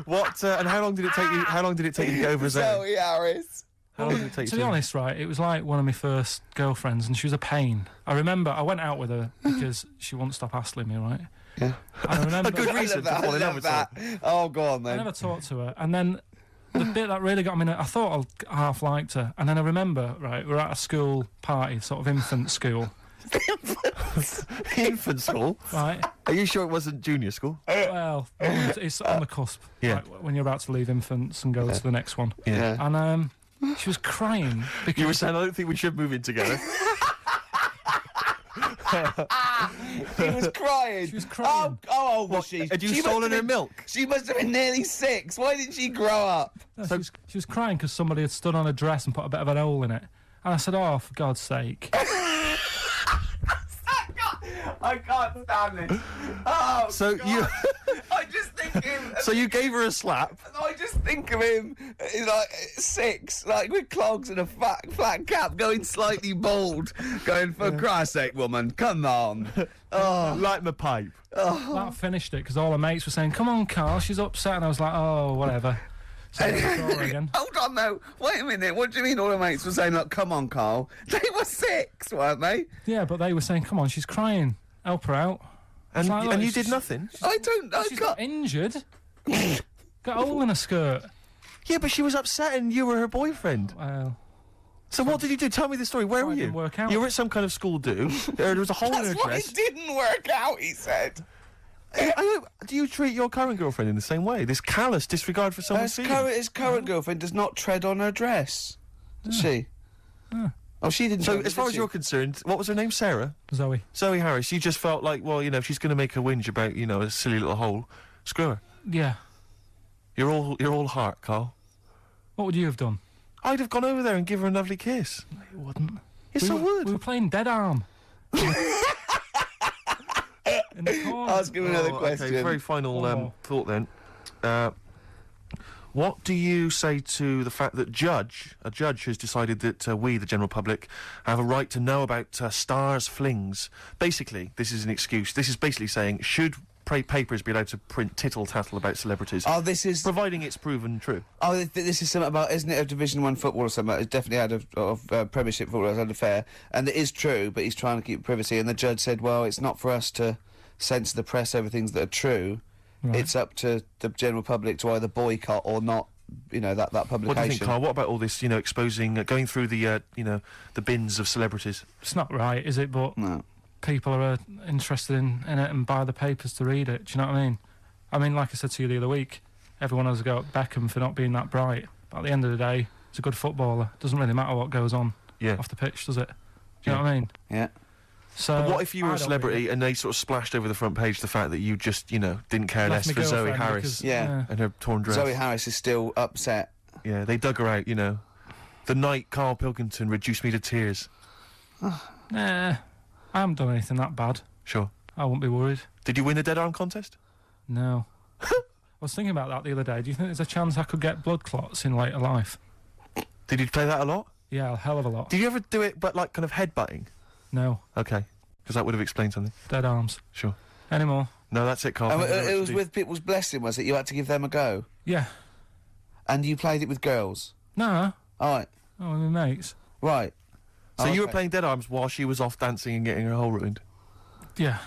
What? And how long did it take you? How long did it take you to get over Zoe? Zoe Harris. How long did it take you? To be honest, right, it was like one of my first girlfriends, and she was a pain. I remember I went out with her because she wouldn't stop hassling me, right? Yeah. I remember A good reason to fall in love with that. Oh, go on I then. never talked to her, and then the bit that really got me, I thought I half liked her, and then I remember, right, we're at a school party, sort of infant school. Infant school? Right. Are you sure it wasn't junior school? Well, it's on the cusp. Yeah. Like, when you're about to leave infants and go to the next one. Yeah. And she was crying because You were saying, I don't think we should move in together. She was crying. She was crying. Oh, old was she? Had you She must stolen have her been- milk? She must have been nearly 6. Why didn't she grow up? No, she was crying because somebody had stood on a dress and put a bit of an hole in it. And I said, "Oh, for God's sake!" I can't stand this. Oh, So God. you, I just think him. so you gave her a slap. I just think of him, like 6, like with clogs and a flat cap, going slightly bald, going, for Christ's sake, woman, come on. Oh, Light my pipe. That finished it because all her mates were saying, "Come on, Karl, she's upset," and I was like, "Oh, whatever." So I saw her again. hold on, though. Wait a minute. What do you mean all her mates were saying, like, come on, Karl? They were 6, weren't they? Yeah, but they were saying, "Come on, she's crying. Help her out." And, like, look, and you she's- did nothing? I She's got... not injured. Got a hole in her skirt. Yeah, but she was upset and you were her boyfriend. Well, So what did you do? Tell me the story. Where Oh, were it you? didn't work out. You were at some kind of school do. There was a hole in her That's why dress. it didn't work out, he said. Do you treat your current girlfriend in the same way? This callous disregard for someone's feelings? His current girlfriend does not tread on her dress. Does she? Oh, she didn't. So tread, as far did as she? you're concerned, what was her name? Sarah? Zoe. Zoe Harris. You just felt like, well, you know, if she's going to make a whinge about, you know, a silly little hole, screw her. Yeah. You're all heart, Karl. What would you have done? I'd have gone over there and give her a lovely kiss. You wouldn't. Yes, I would. We were playing Dead Arm. In the corner. Ask him another question. Okay, very final Oh. thought then. What do you say to the fact that a judge has decided that we, the general public, have a right to know about stars' flings? Basically, this is an excuse. This is basically saying, should papers be allowed to print tittle-tattle about celebrities, Oh, this is. providing it's proven true? Oh, this is something about, isn't it, a Division 1 football or something? It's definitely had of Premiership football has had an affair, and it is true, but he's trying to keep privacy. And the judge said, well, it's not for us to censor the press over things that are true. Right. It's up to the general public to either boycott or not. You know, that publication. What do you think, Karl? What about all this, you know, exposing, going through the, you know, the bins of celebrities? It's not right, is it? But No. people are interested in it and buy the papers to read it. Do you know what I mean? I mean, like I said to you the other week, everyone has a go at Beckham for not being that bright. But at the end of the day, he's a good footballer. Doesn't really matter what goes on Yeah. off the pitch, does it? Do you know what I mean? Yeah. So But what if you were I a don't celebrity really- and they sort of splashed over the front page the fact that you just, you know, didn't care Left less my for Zoe girlfriend Harris because- Yeah. and her torn dress? Zoe Harris is still upset. Yeah, they dug her out, you know. The night Karl Pilkington reduced me to tears. Nah, I haven't done anything that bad. Sure. I wouldn't be worried. Did you win the dead arm contest? No. I was thinking about that the other day. Do you think there's a chance I could get blood clots in later life? Did you play that a lot? Yeah, a hell of a lot. Did you ever do it, but like kind of headbutting? No. Okay. Because that would have explained something. Dead arms. Sure. Anymore? No, that's it, Karl. And Thank you very it much was indeed. with people's blessing, was it? You had to give them a go, Yeah. and you played it with girls. No. All right, Oh, my mates. right. So Oh, you were okay. playing dead arms while she was off dancing and getting her hole ruined? Yeah.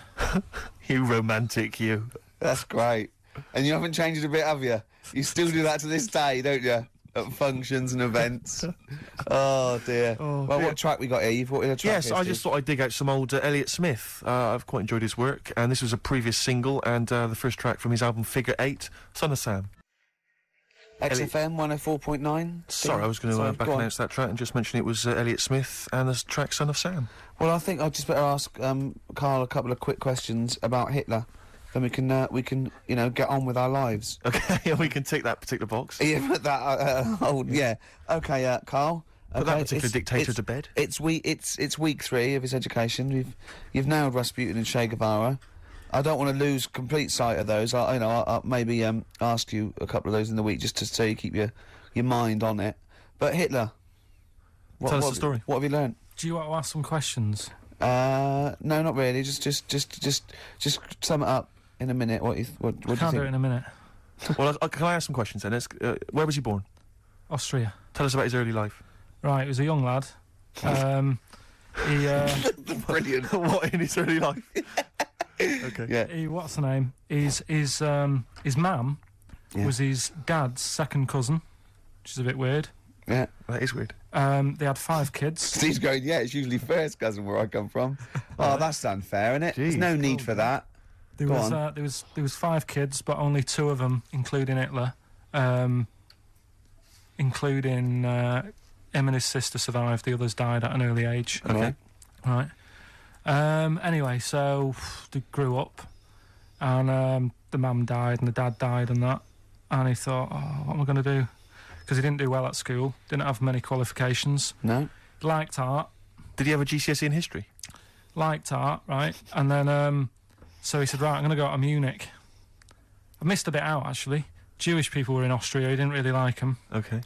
You romantic, you. That's great. And you haven't changed a bit, have you? You still do that to this day, don't you? At functions and events. Oh dear. Oh, well, dear. what track we got here? You've got in a track. Yes, here, I Steve. just thought I'd dig out some old Elliott Smith. I've quite enjoyed his work, and this was a previous single and the first track from his album Figure 8, Son of Sam. XFM 104.9. Sorry, I was going to back go on. announce that track and just mention it was Elliott Smith and the track Son of Sam. Well, I think I'd just better ask Karl a couple of quick questions about Hitler. Then we can you know, get on with our lives. Okay, and we can tick that particular box. Yeah, put that. Yeah. Okay, Karl. Put that okay, particular dictator to bed. It's week 3 of his education. You've nailed Rasputin and Che Guevara. I don't want to lose complete sight of those. I'll maybe ask you a couple of those in the week just to so you keep your mind on it. But Hitler. Tell us the story. What have you learned? Do you want to ask some questions? No, not really. Just sum it up in a minute. What do you I think? can't do it in a minute. Well, can I ask some questions then? Where was he born? Austria. Tell us about his early life. Right, he was a young lad. Brilliant. What in his early life? Okay. Yeah. What's the name? His mum Yeah. was his dad's second cousin, which is a bit weird. Yeah. That is weird. They had 5 kids. Steve's going, yeah, it's usually first cousin where I come from. Oh, that's unfair, isn't it? There's Jeez, no need for that. There Go was on. there was 5 kids, but only 2 of them, including Hitler, including him and his sister survived. The others died at an early age. Okay. Right. Anyway, so they grew up, and the mum died and the dad died and that, and he thought, oh, what am I going to do? Because he didn't do well at school, didn't have many qualifications. No? Liked art. Did he have a GCSE in history? Liked art, right? And then, so he said, right, I'm going to go to Munich. I missed a bit out, actually. Jewish people were in Austria, he didn't really like them. Okay.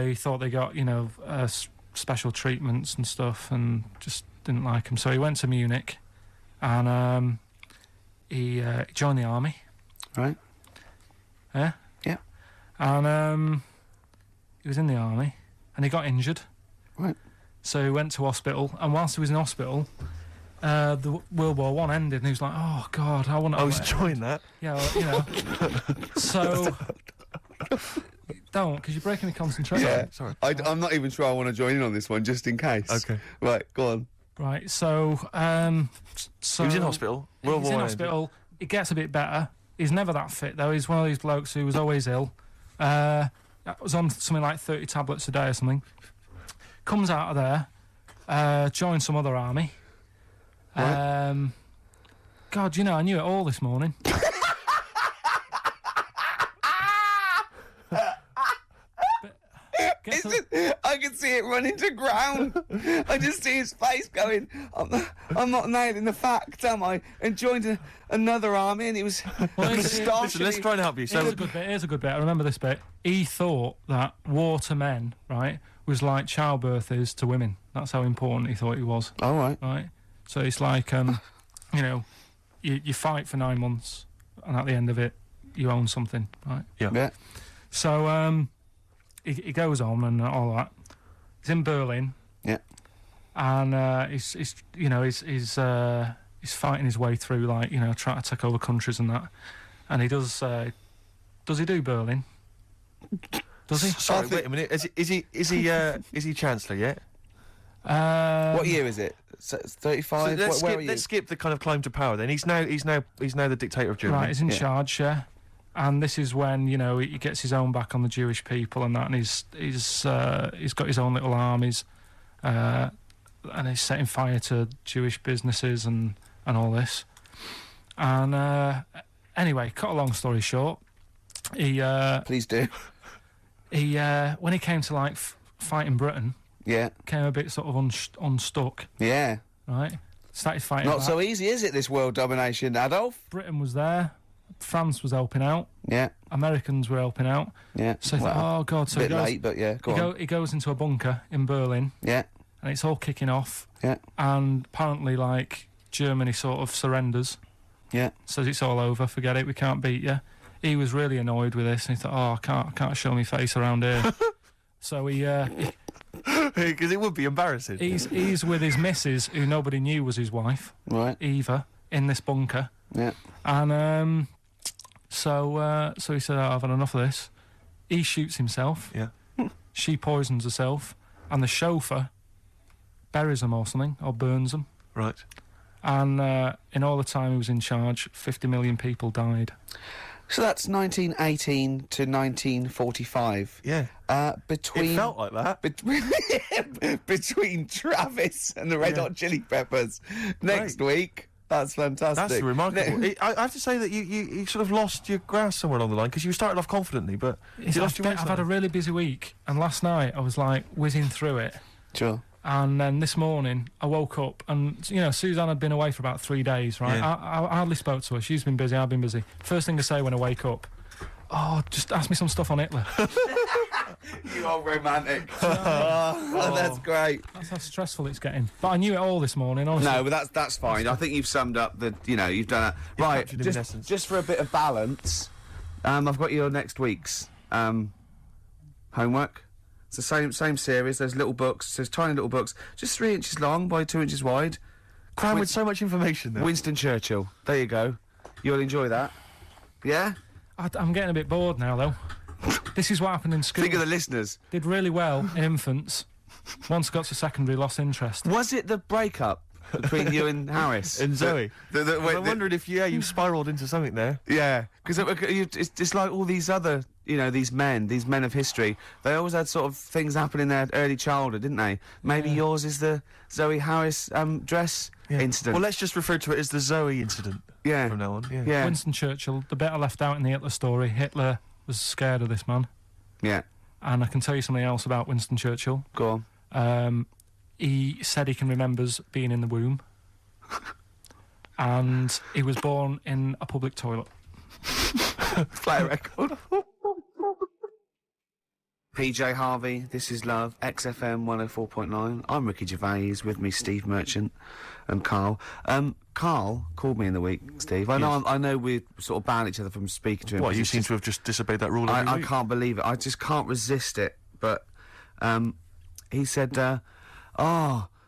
He thought they got, special treatments and stuff, and just didn't like them. So he went to Munich, and he joined the army. Right. Yeah? Yeah. And he was in the army, and he got injured. Right. So he went to hospital, and whilst he was in hospital, the World War One ended, and he was like, "Oh God, I want to." I was enjoying that. Yeah, well, So don't, because you're breaking the concentration. Yeah. Sorry. I'm not even sure I want to join in on this one, just in case. Okay. Right, go on. Right. So, He was in hospital. World He's War in One hospital. It gets a bit better. He's never that fit though. He's one of these blokes who was always ill. Was on something like 30 tablets a day or something. Comes out of there, joins some other army. Right. God, I knew it all this morning. I can see it running to ground. I just see his face going, I'm not nailing the fact, am I? And joined another army, and he was moustache. Listen, let's try and help you. So, Here's a good bit. I remember this bit. He thought that war to men, right, was like childbirth is to women. That's how important he thought it was. All right. Right? So it's like, you fight for 9 months, and at the end of it, you own something, right? Yeah. So, he goes on and all that. He's in Berlin. Yeah. And he's fighting his way through, trying to take over countries and that. And he does he do Berlin? Does he? sorry, wait a minute. Is he Chancellor yet? What year is it? 35? So Where are you? let's skip the kind of climb to power. Then he's now the dictator of Germany. Right, he's in charge, yeah. And this is when he gets his own back on the Jewish people and that, and he's got his own little armies, and he's setting fire to Jewish businesses and all this. And anyway, cut a long story short, he Please do. when he came to fighting Britain, Yeah. came a bit sort of unstuck, Yeah. right? Started fighting. Not back. so easy, is it, this world domination, Adolf? Britain was there, France was helping out, Yeah. Americans were helping out. Yeah. So he thought, oh God, so a he bit goes, late, but yeah, go on. he goes into a bunker in Berlin, Yeah. and it's all kicking off. Yeah. And apparently, Germany sort of surrenders, Yeah. says it's all over, forget it, we can't beat you. He was really annoyed with this, and he thought, I can't show my face around here. So Because it would be embarrassing. he's with his missus, who nobody knew was his wife, Right. Eva, in this bunker. Yeah. And so he said, I've had enough of this. He shoots himself. Yeah. She poisons herself, and the chauffeur buries them or something, or burns them. Right. And in all the time he was in charge, 50 million people died. So that's 1918 to 1945. Yeah. Between It felt like that. between Travis and the Red Yeah. Hot Chili Peppers next week. That's fantastic. That's remarkable. Ne- I have to say that you sort of lost your grasp somewhere along the line because you started off confidently, but you lost your way I've had a really busy week, and last night I was whizzing through it. Sure. And then this morning I woke up, and Suzanne had been away for about 3 days, right? Yeah. I hardly spoke to her. She's been busy, I've been busy. First thing I say when I wake up, oh, just ask me some stuff on Hitler. You are romantic. Oh, that's great. That's how stressful it's getting. But I knew it all this morning, honestly. No, but that's fine. I think you've summed up you've done that. Right, captured him in essence. just for a bit of balance, I've got your next week's homework. It's the same series. There's little books. There's tiny little books, just 3 inches long by 2 inches wide. Crammed with so much information there. Winston Churchill. There you go. You'll enjoy that. Yeah? I'm getting a bit bored now, though. This is what happened in school. Think of the listeners. Did really well in infants. Once got to secondary, lost interest. Was it the breakup between you and Harris? And Zoe. I'm wondering if, you spiralled into something there. Yeah, because it's like all these other, these men of history, they always had sort of things happen in their early childhood, didn't they? Maybe yours is the Zoe Harris dress incident. Well, let's just refer to it as the Zoe incident. Yeah. From now on, Yeah. Winston Churchill, the bit I left out in the Hitler story, Hitler was scared of this man. Yeah. And I can tell you something else about Winston Churchill. Go on. He said he can remember being in the womb. And he was born in a public toilet. Play a record. PJ Harvey, this is Love, XFM 104.9. I'm Ricky Gervais, with me Steve Merchant and Karl. Karl called me in the week, Steve. I know we sort of ban each other from speaking to him. What, you seem to have just disobeyed that rule every I week? can't believe it. I just can't resist it. But he said,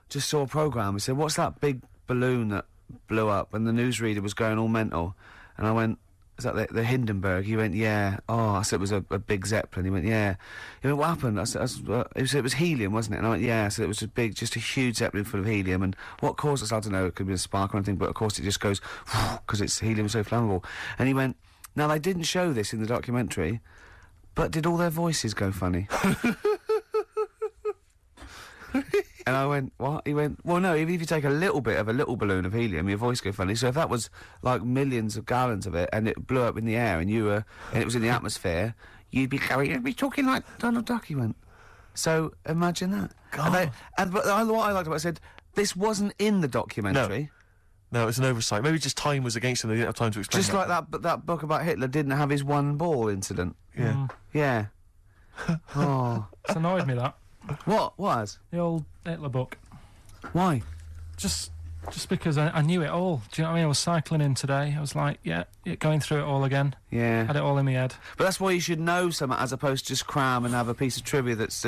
just saw a programme. He said, what's that big balloon that blew up? And the newsreader was going all mental. And I went, is that the Hindenburg? He went, yeah. Oh, I said it was a big Zeppelin. He went, yeah. He went, what happened? I said, it was helium, wasn't it? And I went, yeah. So it was just a huge Zeppelin full of helium. And what caused us? I don't know. It could be a spark or anything, but of course it just goes, because it's helium so flammable. And he went, now they didn't show this in the documentary, but did all their voices go funny? And I went, what? He went, well, no, even if you take a little bit of a little balloon of helium, your voice go funny. So if that was like millions of gallons of it and it blew up in the air and it was in the atmosphere, you'd be talking like Donald Duck, he went. So imagine that. God. But what I liked about it, I said, this wasn't in the documentary. No, it's an oversight. Maybe just time was against him. They didn't have time to explain. Just like that book about Hitler didn't have his one ball incident. Yeah. Yeah. Oh. It's annoyed me, that. What was? The old Hitler book. Why? Just because I knew it all. Do you know what I mean? I was cycling in today. I was like, going through it all again. Yeah. Had it all in my head. But that's why you should know something as opposed to just cram and have a piece of trivia that's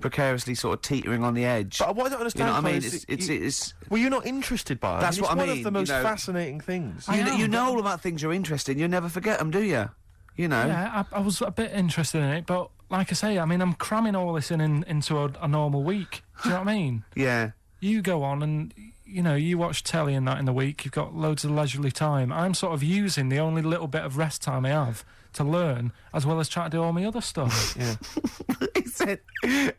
precariously sort of teetering on the edge. But what I don't understand, you know what I mean? is it's well, you're not interested by it. That's what I mean. It's one of the most fascinating things. You know all about things you're interested in. You never forget them, do you? You know. Yeah, I was a bit interested in it, but like I say, I mean, I'm cramming all this into a normal week. Do you know what I mean? Yeah. You go on and, you watch telly and that in the week, you've got loads of leisurely time. I'm sort of using the only little bit of rest time I have to learn, as well as try to do all my other stuff. Yeah.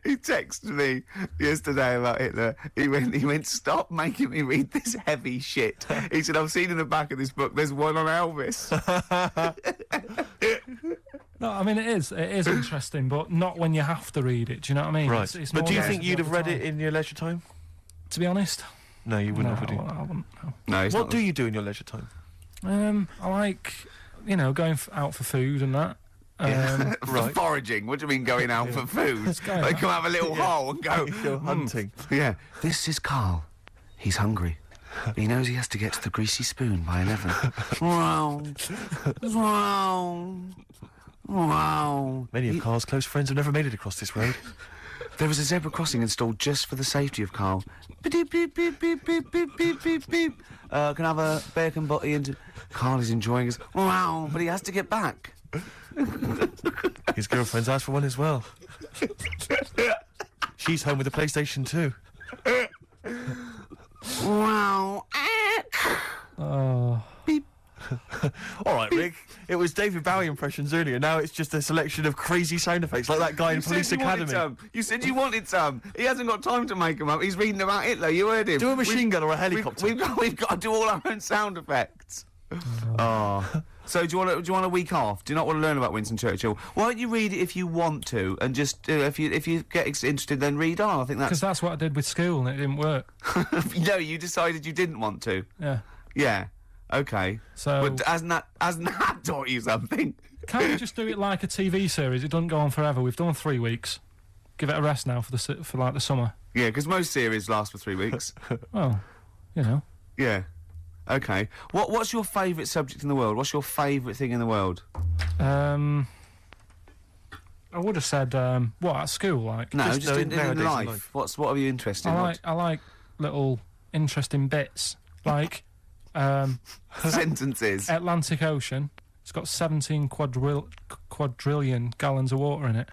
He texted me yesterday about Hitler. He went, stop making me read this heavy shit. He said, I've seen in the back of this book, there's one on Elvis. No, I mean, it is interesting, but not when you have to read it, do you know what I mean? Right. But do you think you'd have read it in your leisure time? To be honest? No, you wouldn't have, would you? I wouldn't, no. No, what do you do in your leisure time? I like, going out for food and that. Right. Foraging. What do you mean going out for food? They come have a little hole and go hunting. Yeah. This is Karl. He's hungry. He knows he has to get to the greasy spoon by 11. Wow. Many of Karl's close friends have never made it across this road. There was a zebra crossing installed just for the safety of Karl. Beep, beep, beep, beep, beep, beep, beep, beep, beep. Can I have a bacon butty and... Karl is enjoying his... Wow, but he has to get back. His girlfriend's asked for one as well. She's home with a PlayStation 2. Wow. Oh. Beep. All right, Rick. It was David Bowie impressions earlier. Now it's just a selection of crazy sound effects, like that guy in Police Academy. You said you wanted some. He hasn't got time to make them up. He's reading about Hitler. You heard him. Do a machine gun or a helicopter. We've got to do all our own sound effects. Oh. So do you want a week off? Do you not want to learn about Winston Churchill? Why don't you read it if you want to, and just if you get interested, then read on. I think that's because that's what I did with school, and it didn't work. No, you decided you didn't want to. Yeah. Yeah. Okay. So, but hasn't that taught you something? Can't you just do it like a TV series? It doesn't go on forever. We've done 3 weeks. Give it a rest now for the summer. Yeah, because most series last for 3 weeks. Well, Yeah. Okay. What's your favourite subject in the world? What's your favourite thing in the world? I would have said what at school, like. No, just in nowadays life. What are you interested in? I like little interesting bits, like sentences. Atlantic Ocean. It's got 17 quadrillion gallons of water in it.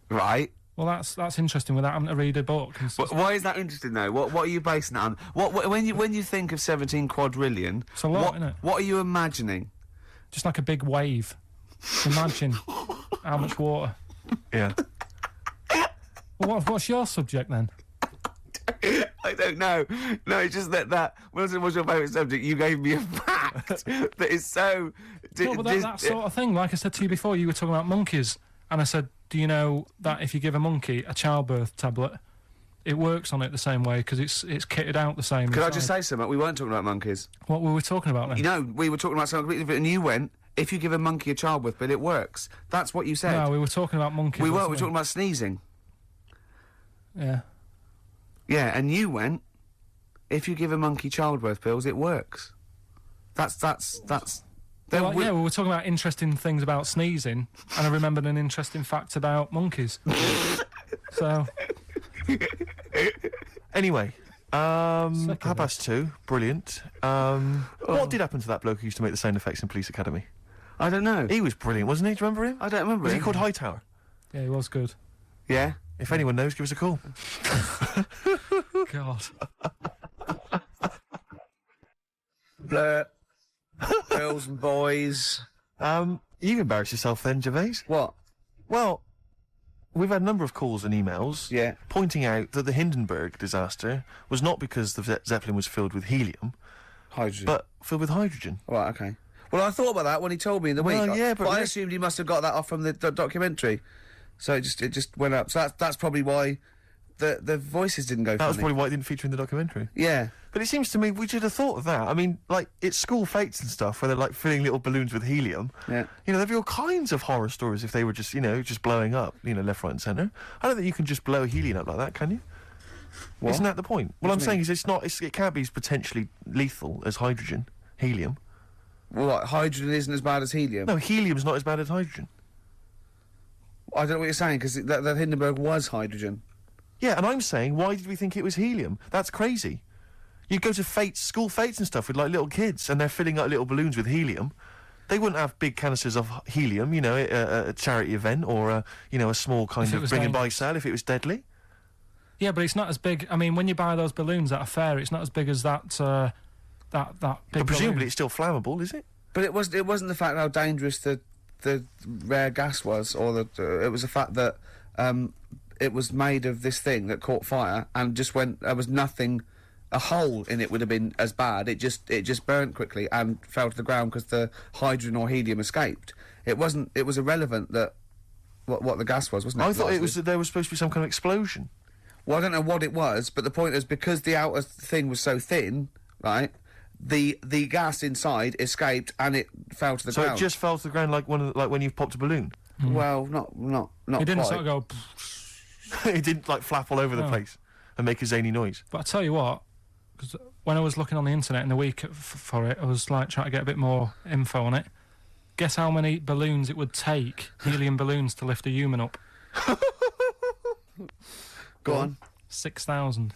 Right. Well, that's interesting without having to read a book. And stuff. Why is that interesting, though? What are you basing that on? When you think of 17 quadrillion... It's a lot, isn't it? What are you imagining? Just like a big wave. Imagine how much water. Yeah. Well, what's your subject, then? I don't know. No, it's just that when I said what's your favourite subject, you gave me a fact that is so... No, but that sort of thing, like I said to you before, you were talking about monkeys, and I said, do you know that if you give a monkey a childbirth tablet, it works on it the same way, because it's kitted out the same. Could I just say something? We weren't talking about monkeys. What were we talking about then? You know, we were talking about something completely different, and you went, if you give a monkey a childbirth pill, it works. That's what you said. No, we were talking about monkeys. We weren't. We were talking about sneezing. Yeah. Yeah, and you went, if you give a monkey childbirth pills, it works. That's... Well, yeah, we were talking about interesting things about sneezing, and I remembered an interesting fact about monkeys. So... Anyway, 2:30, brilliant. What did happen to that bloke who used to make the sound effects in Police Academy? I don't know. He was brilliant, wasn't he? Do you remember him? I don't remember Was him. he called Hightower? Yeah, he was good. Yeah? If anyone knows, give us a call. God. Blur. Girls and boys. You embarrass yourself then, Gervais. What? Well, we've had a number of calls and emails pointing out that the Hindenburg disaster was not because the Zeppelin was filled with helium, Hydrogen. but filled with hydrogen. Right, okay. Well, I thought about that when he told me in the week. Yeah, but I assumed he must have got that off from the documentary. So it just went up. So that's probably why the voices didn't go That was funny. probably why it didn't feature in the documentary. Yeah. But it seems to me we should have thought of that. I mean, like, it's school fates and stuff where they're, like, filling little balloons with helium. Yeah. You know, there'd be all kinds of horror stories if they were just, just blowing up, left, right and centre. I don't think you can just blow helium up like that, can you? What? Isn't that the point? What I'm saying is it can't be as potentially lethal as hydrogen, helium. Well, what, hydrogen isn't as bad as helium? No, helium's not as bad as hydrogen. I don't know what you're saying, because that Hindenburg was hydrogen. Yeah, and I'm saying, why did we think it was helium? That's crazy. You go to school fates and stuff with, like, little kids, and they're filling up little balloons with helium. They wouldn't have big canisters of helium, at a charity event, or, a small kind of bring and buy sale if it was deadly. Yeah, but it's not as big. I mean, when you buy those balloons at a fair, it's not as big as that big But presumably balloon. it's still flammable, is it? But it wasn't the fact how dangerous the rare gas was, or it was the fact that it was made of this thing that caught fire and just went. There was nothing. A hole in it would have been as bad. It just burnt quickly and fell to the ground because the hydrogen or helium escaped. It wasn't. It was irrelevant that what the gas was, wasn't it? I thought it was that there was supposed to be some kind of explosion. Well, I don't know what it was, but the point is because the outer thing was so thin, right? The gas inside escaped and it fell to the ground. So it just fell to the ground like when you've popped a balloon. Well, not. It didn't quite. sort of go. It didn't like flap all over the place and make a zany noise. But I tell you what, because when I was looking on the internet in the week for it, I was like trying to get a bit more info on it. Guess how many balloons it would take, helium balloons, to lift a human up? Go on. 6,000.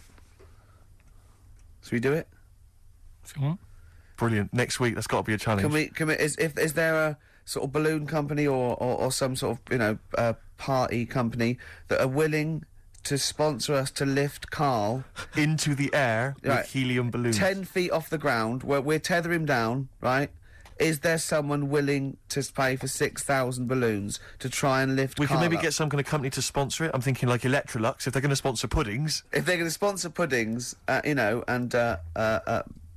Should we do it? If you want. Brilliant. Next week, that's got to be a challenge. Can we? Is there a sort of balloon company or some sort of party company that are willing to sponsor us to lift Karl into the air with Right. helium balloons? 10 feet off the ground, where we're tether him down, right? Is there someone willing to pay for 6,000 balloons to try and lift We Karl can maybe up? get some kind of company to sponsor it. I'm thinking like Electrolux, if they're going to sponsor puddings. If they're going to sponsor puddings, and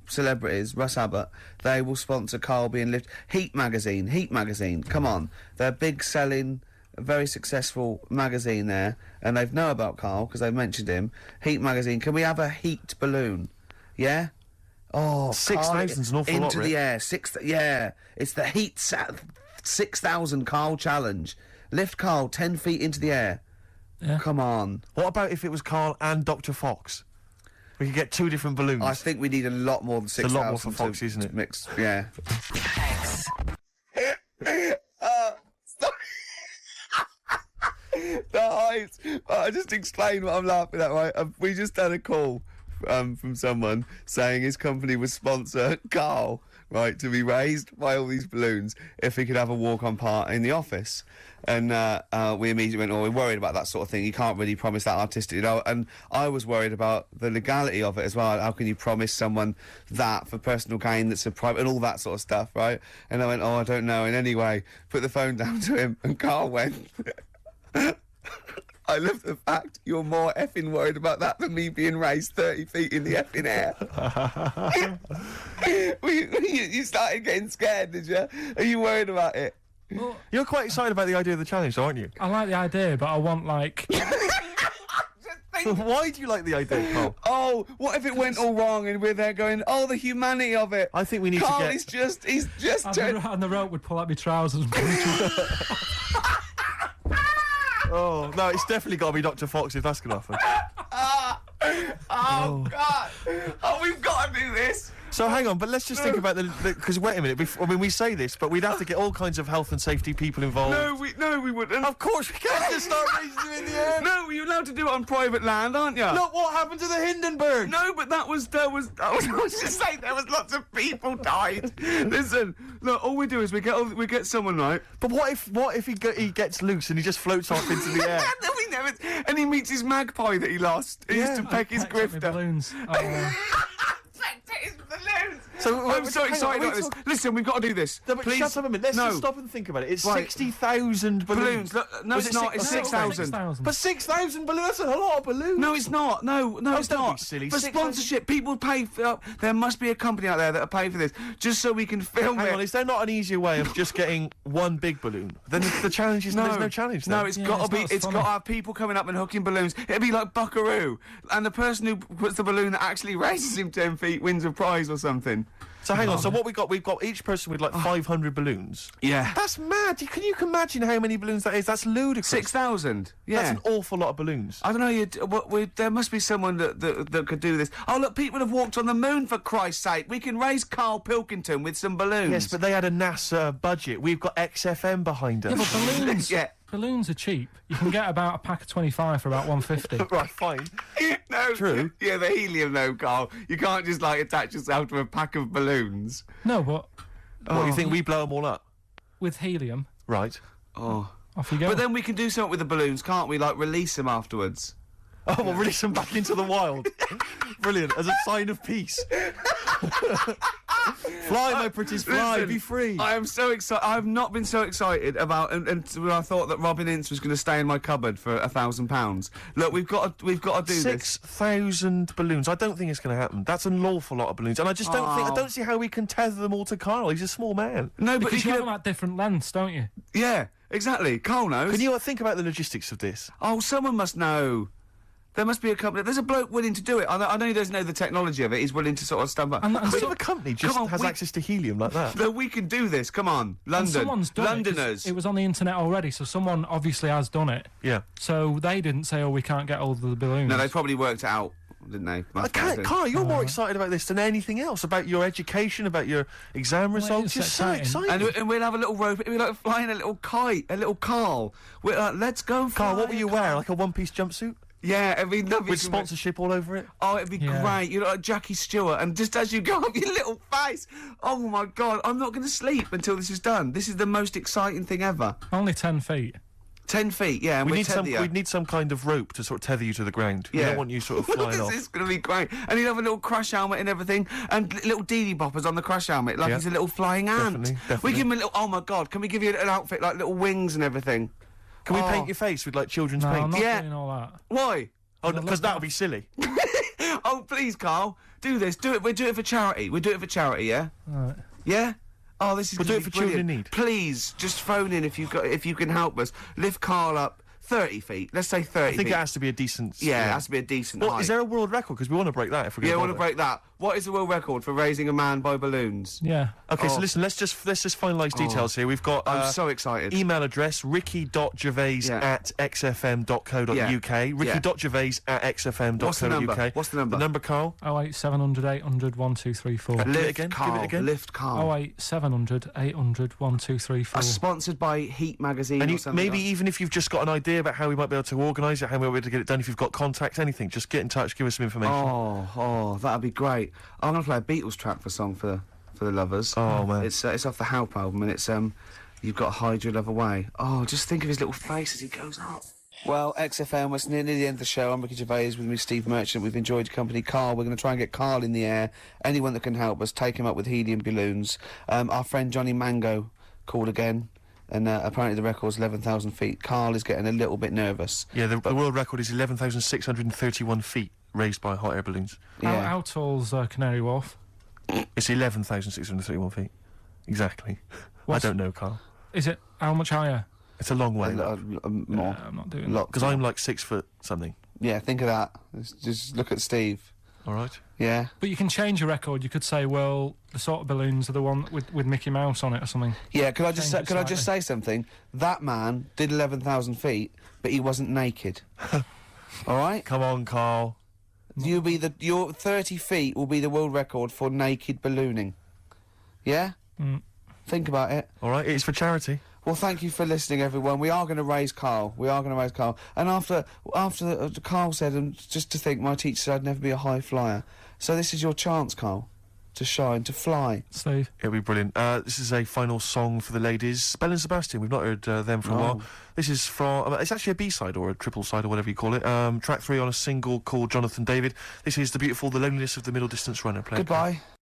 celebrities, Russ Abbott, they will sponsor Karl being lifted. Heat magazine, come on. They're big selling, very successful magazine there, and they know about Karl because they've mentioned him. Heat magazine, can we have a heat balloon? Yeah? Oh, 6,000's an awful lot, into the Rick. air. It's the heat 6,000 Karl challenge. Lift Karl 10 feet into the air. Yeah. Come on. What about if it was Karl and Dr. Fox? We could get two different balloons. I think we need a lot more than a 6,000 lot more for Fox, isn't it? to mix. Yeah. The heights. I just explained what I'm laughing at, right? We just had a call from someone saying his company would sponsor Karl right, to be raised by all these balloons if he could have a walk-on part in the office. And we immediately went, we're worried about that sort of thing. You can't really promise that artistic, and I was worried about the legality of it as well. How can you promise someone that for personal gain that's a private, and all that sort of stuff, right? And I went, I don't know. And anyway, put the phone down to him, and Karl went, I love the fact you're more effing worried about that than me being raised 30 feet in the effing air. You started getting scared, did you? Are you worried about it? Well, You're quite excited about the idea of the challenge, though, aren't you? I like the idea, but I want, like... Why do you like the idea, Karl? Oh, what if it went all wrong and we're there going, the humanity of it? I think we need Karl, to get... he's just and the rope would pull out my trousers and Oh, no, it's definitely got to be Dr. Fox if that's going to happen. God! Oh, we've got to do this! So hang on, but let's just think about because wait a minute. We say this, but we'd have to get all kinds of health and safety people involved. No, we wouldn't. Of course we can't just start raising them in the air. No, you're allowed to do it on private land, aren't you? Look what happened to the Hindenburg. No, but I was just saying there was lots of people died. Listen, look, all we do is we get someone right. But what if he gets loose and he just floats off into the air? No, we never. And he meets his magpie that he lost. He used to peck his grifter. balloons. So I'm so excited about this. Listen, we've got to do this. No, but please. shut up a minute. Let's just stop and think about it. It's 60,000 balloons. No, it's not. It's 6,000. But 6,000 balloons. That's a lot of balloons. No, it's not. No, it's don't not. be silly. For 6,000 sponsorship, people pay for. There must be a company out there that will pay for this, just so we can film Hang it. on, is there not an easier way of just getting one big balloon? Then the challenge is there's no challenge. Then. No, it's got to be. It's got to have people coming up and hooking balloons. It'd be like Buckaroo, and the person who puts the balloon that actually raises him 10 feet wins a prize or something. So hang on. So what we've got each person with like 500 balloons. Yeah. That's mad. Can you imagine how many balloons that is? That's ludicrous. 6,000. Yeah. That's an awful lot of balloons. I don't know. There must be someone that could do this. Oh look, people have walked on the moon for Christ's sake. We can raise Karl Pilkington with some balloons. Yes, but they had a NASA budget. We've got XFM behind us. Yeah, but balloons. Yeah. Balloons are cheap. You can get about a pack of 25 for about 150. Right, fine. No, True. Yeah, the helium though, Karl. You can't just like attach yourself to a pack of balloons. No, but What, you think we blow them all up? with helium, Right. Oh. off you go. But then we can do something with the balloons, can't we? Like release them afterwards. Oh, we'll release them back into the wild. Brilliant. As a sign of peace. Fly, my pretties, fly, Listen, be free. I am so excited. I've not been so excited about, and when I thought that Robin Ince was going to stay in my cupboard for £1,000. Look, we've got to do this. 6,000 balloons. I don't think it's going to happen. That's an awful lot of balloons, and I just don't think. I don't see how we can tether them all to Karl. He's a small man. No, but because you you have can. them at different lengths, don't you? Yeah, exactly. Karl knows. Can you think about the logistics of this? Oh, someone must know. There must be a company. There's a bloke willing to do it. I know he doesn't know the technology of it. He's willing to sort of stump up. And What if so, a company just Come on, has access to helium like that? No, we can do this. Come on, and London. someone's done Londoners. it was on the internet already, so someone obviously has done it. Yeah. So they didn't say, we can't get hold of the balloons. No, they probably worked it out, didn't they? I can't, Karl, you're more excited about this than anything else, about your education, about your exam results. You're it's so exciting. excited. And we'll have a little rope. It'll be like flying a little kite, a little Karl. We're like, let's go, Karl, what fly, will you Karl. wear? Like a one-piece jumpsuit? Yeah, it'd be lovely. With sponsorship all over it? Oh, it'd be Yeah. great. You look like Jackie Stewart, and just as you go up your little face, oh my God, I'm not going to sleep until this is done. This is the most exciting thing ever. Only 10 feet. 10 feet, yeah, and We'd we'd need some kind of rope to sort of tether you to the ground. We Yeah. don't want you sort of flying off. This is going to be great. And he'll have a little crash helmet and everything, and little deedy boppers on the crash helmet, like Yeah. he's a little flying ant. Definitely. We give him a little, oh my God, can we give you a little outfit, like little wings and everything? Can we Oh. paint your face with like children's No, I'm paint? not Yeah. doing all that. Why? Oh, because that would be silly. Oh, please, Karl, do this. Do it. We'll do it for charity. We'll do it for charity, yeah? Right. Yeah? Oh, this is We'll gonna do it be for children in brilliant. need. Please, just phone in if you can help us. Lift Karl up 30 feet. Let's say 30 I think feet. it has to be a decent... Yeah, it has to be a decent Well, height. is there a world record? Because we want to break that if we're Yeah, I going want to break that. What is the world record for raising a man by balloons? Yeah. Okay, so Oh. listen, let's just finalise details here. We've got I'm so excited. email address ricky.gervais Yeah. at xfm.co.uk. Ricky.gervais@xfm.co.uk. What's the number? What's the number? The number, Karl? 08700 800 1234. Give it Lift again, Karl. give it again. Lift Karl. 08700 800 1234. Sponsored by Heat Magazine And or you, something. maybe like even if you've just got an idea about how we might be able to organise it, how we might be able to get it done, if you've got contacts, anything, just get in touch, give us some information. Oh, that'd be great. I'm going to play a Beatles track for for the lovers. Oh, man. It's off the Help album, and it's You've Got to Hide Your Love Away. Oh, just think of his little face as he goes up. Well, XFM, we're near the end of the show. I'm Ricky Gervais, with me Steve Merchant. We've enjoyed your company. Karl, we're going to try and get Karl in the air. Anyone that can help us, take him up with helium balloons. Our friend Johnny Mango called again, and apparently the record's 11,000 feet. Karl is getting a little bit nervous. Yeah, the world record is 11,631 feet raised by hot air balloons. Yeah. How tall's Canary Wharf? It's 11,631 feet. Exactly. What's- I don't know, Karl. Is it how much higher? It's a long way. More. I'm not doing Lot. Because I'm like 6 foot something. Yeah, think of that. Just look at Steve. All right. Yeah. But you can change your record. You could say, well, the sort of balloons are the one with Mickey Mouse on it or something. Yeah, could I just Change it say, slightly. something? That man did 11,000 feet, but he wasn't naked. All right? Come on, Karl. Your 30 feet will be the world record for naked ballooning. Yeah? Mm. Think about it. All right, it's for charity. Well, thank you for listening, everyone. We are going to raise Karl. And after Karl said, and just to think, my teacher said I'd never be a high flyer. So this is your chance, Karl, to shine, to fly. Steve. It'll be brilliant. This is a final song for the ladies. Belle and Sebastian, we've not heard them for a while. This is from, it's actually a B-side or a triple side or whatever you call it. Track 3 on a single called Jonathan David. This is the beautiful The Loneliness of the Middle Distance Runner. Play. Goodbye.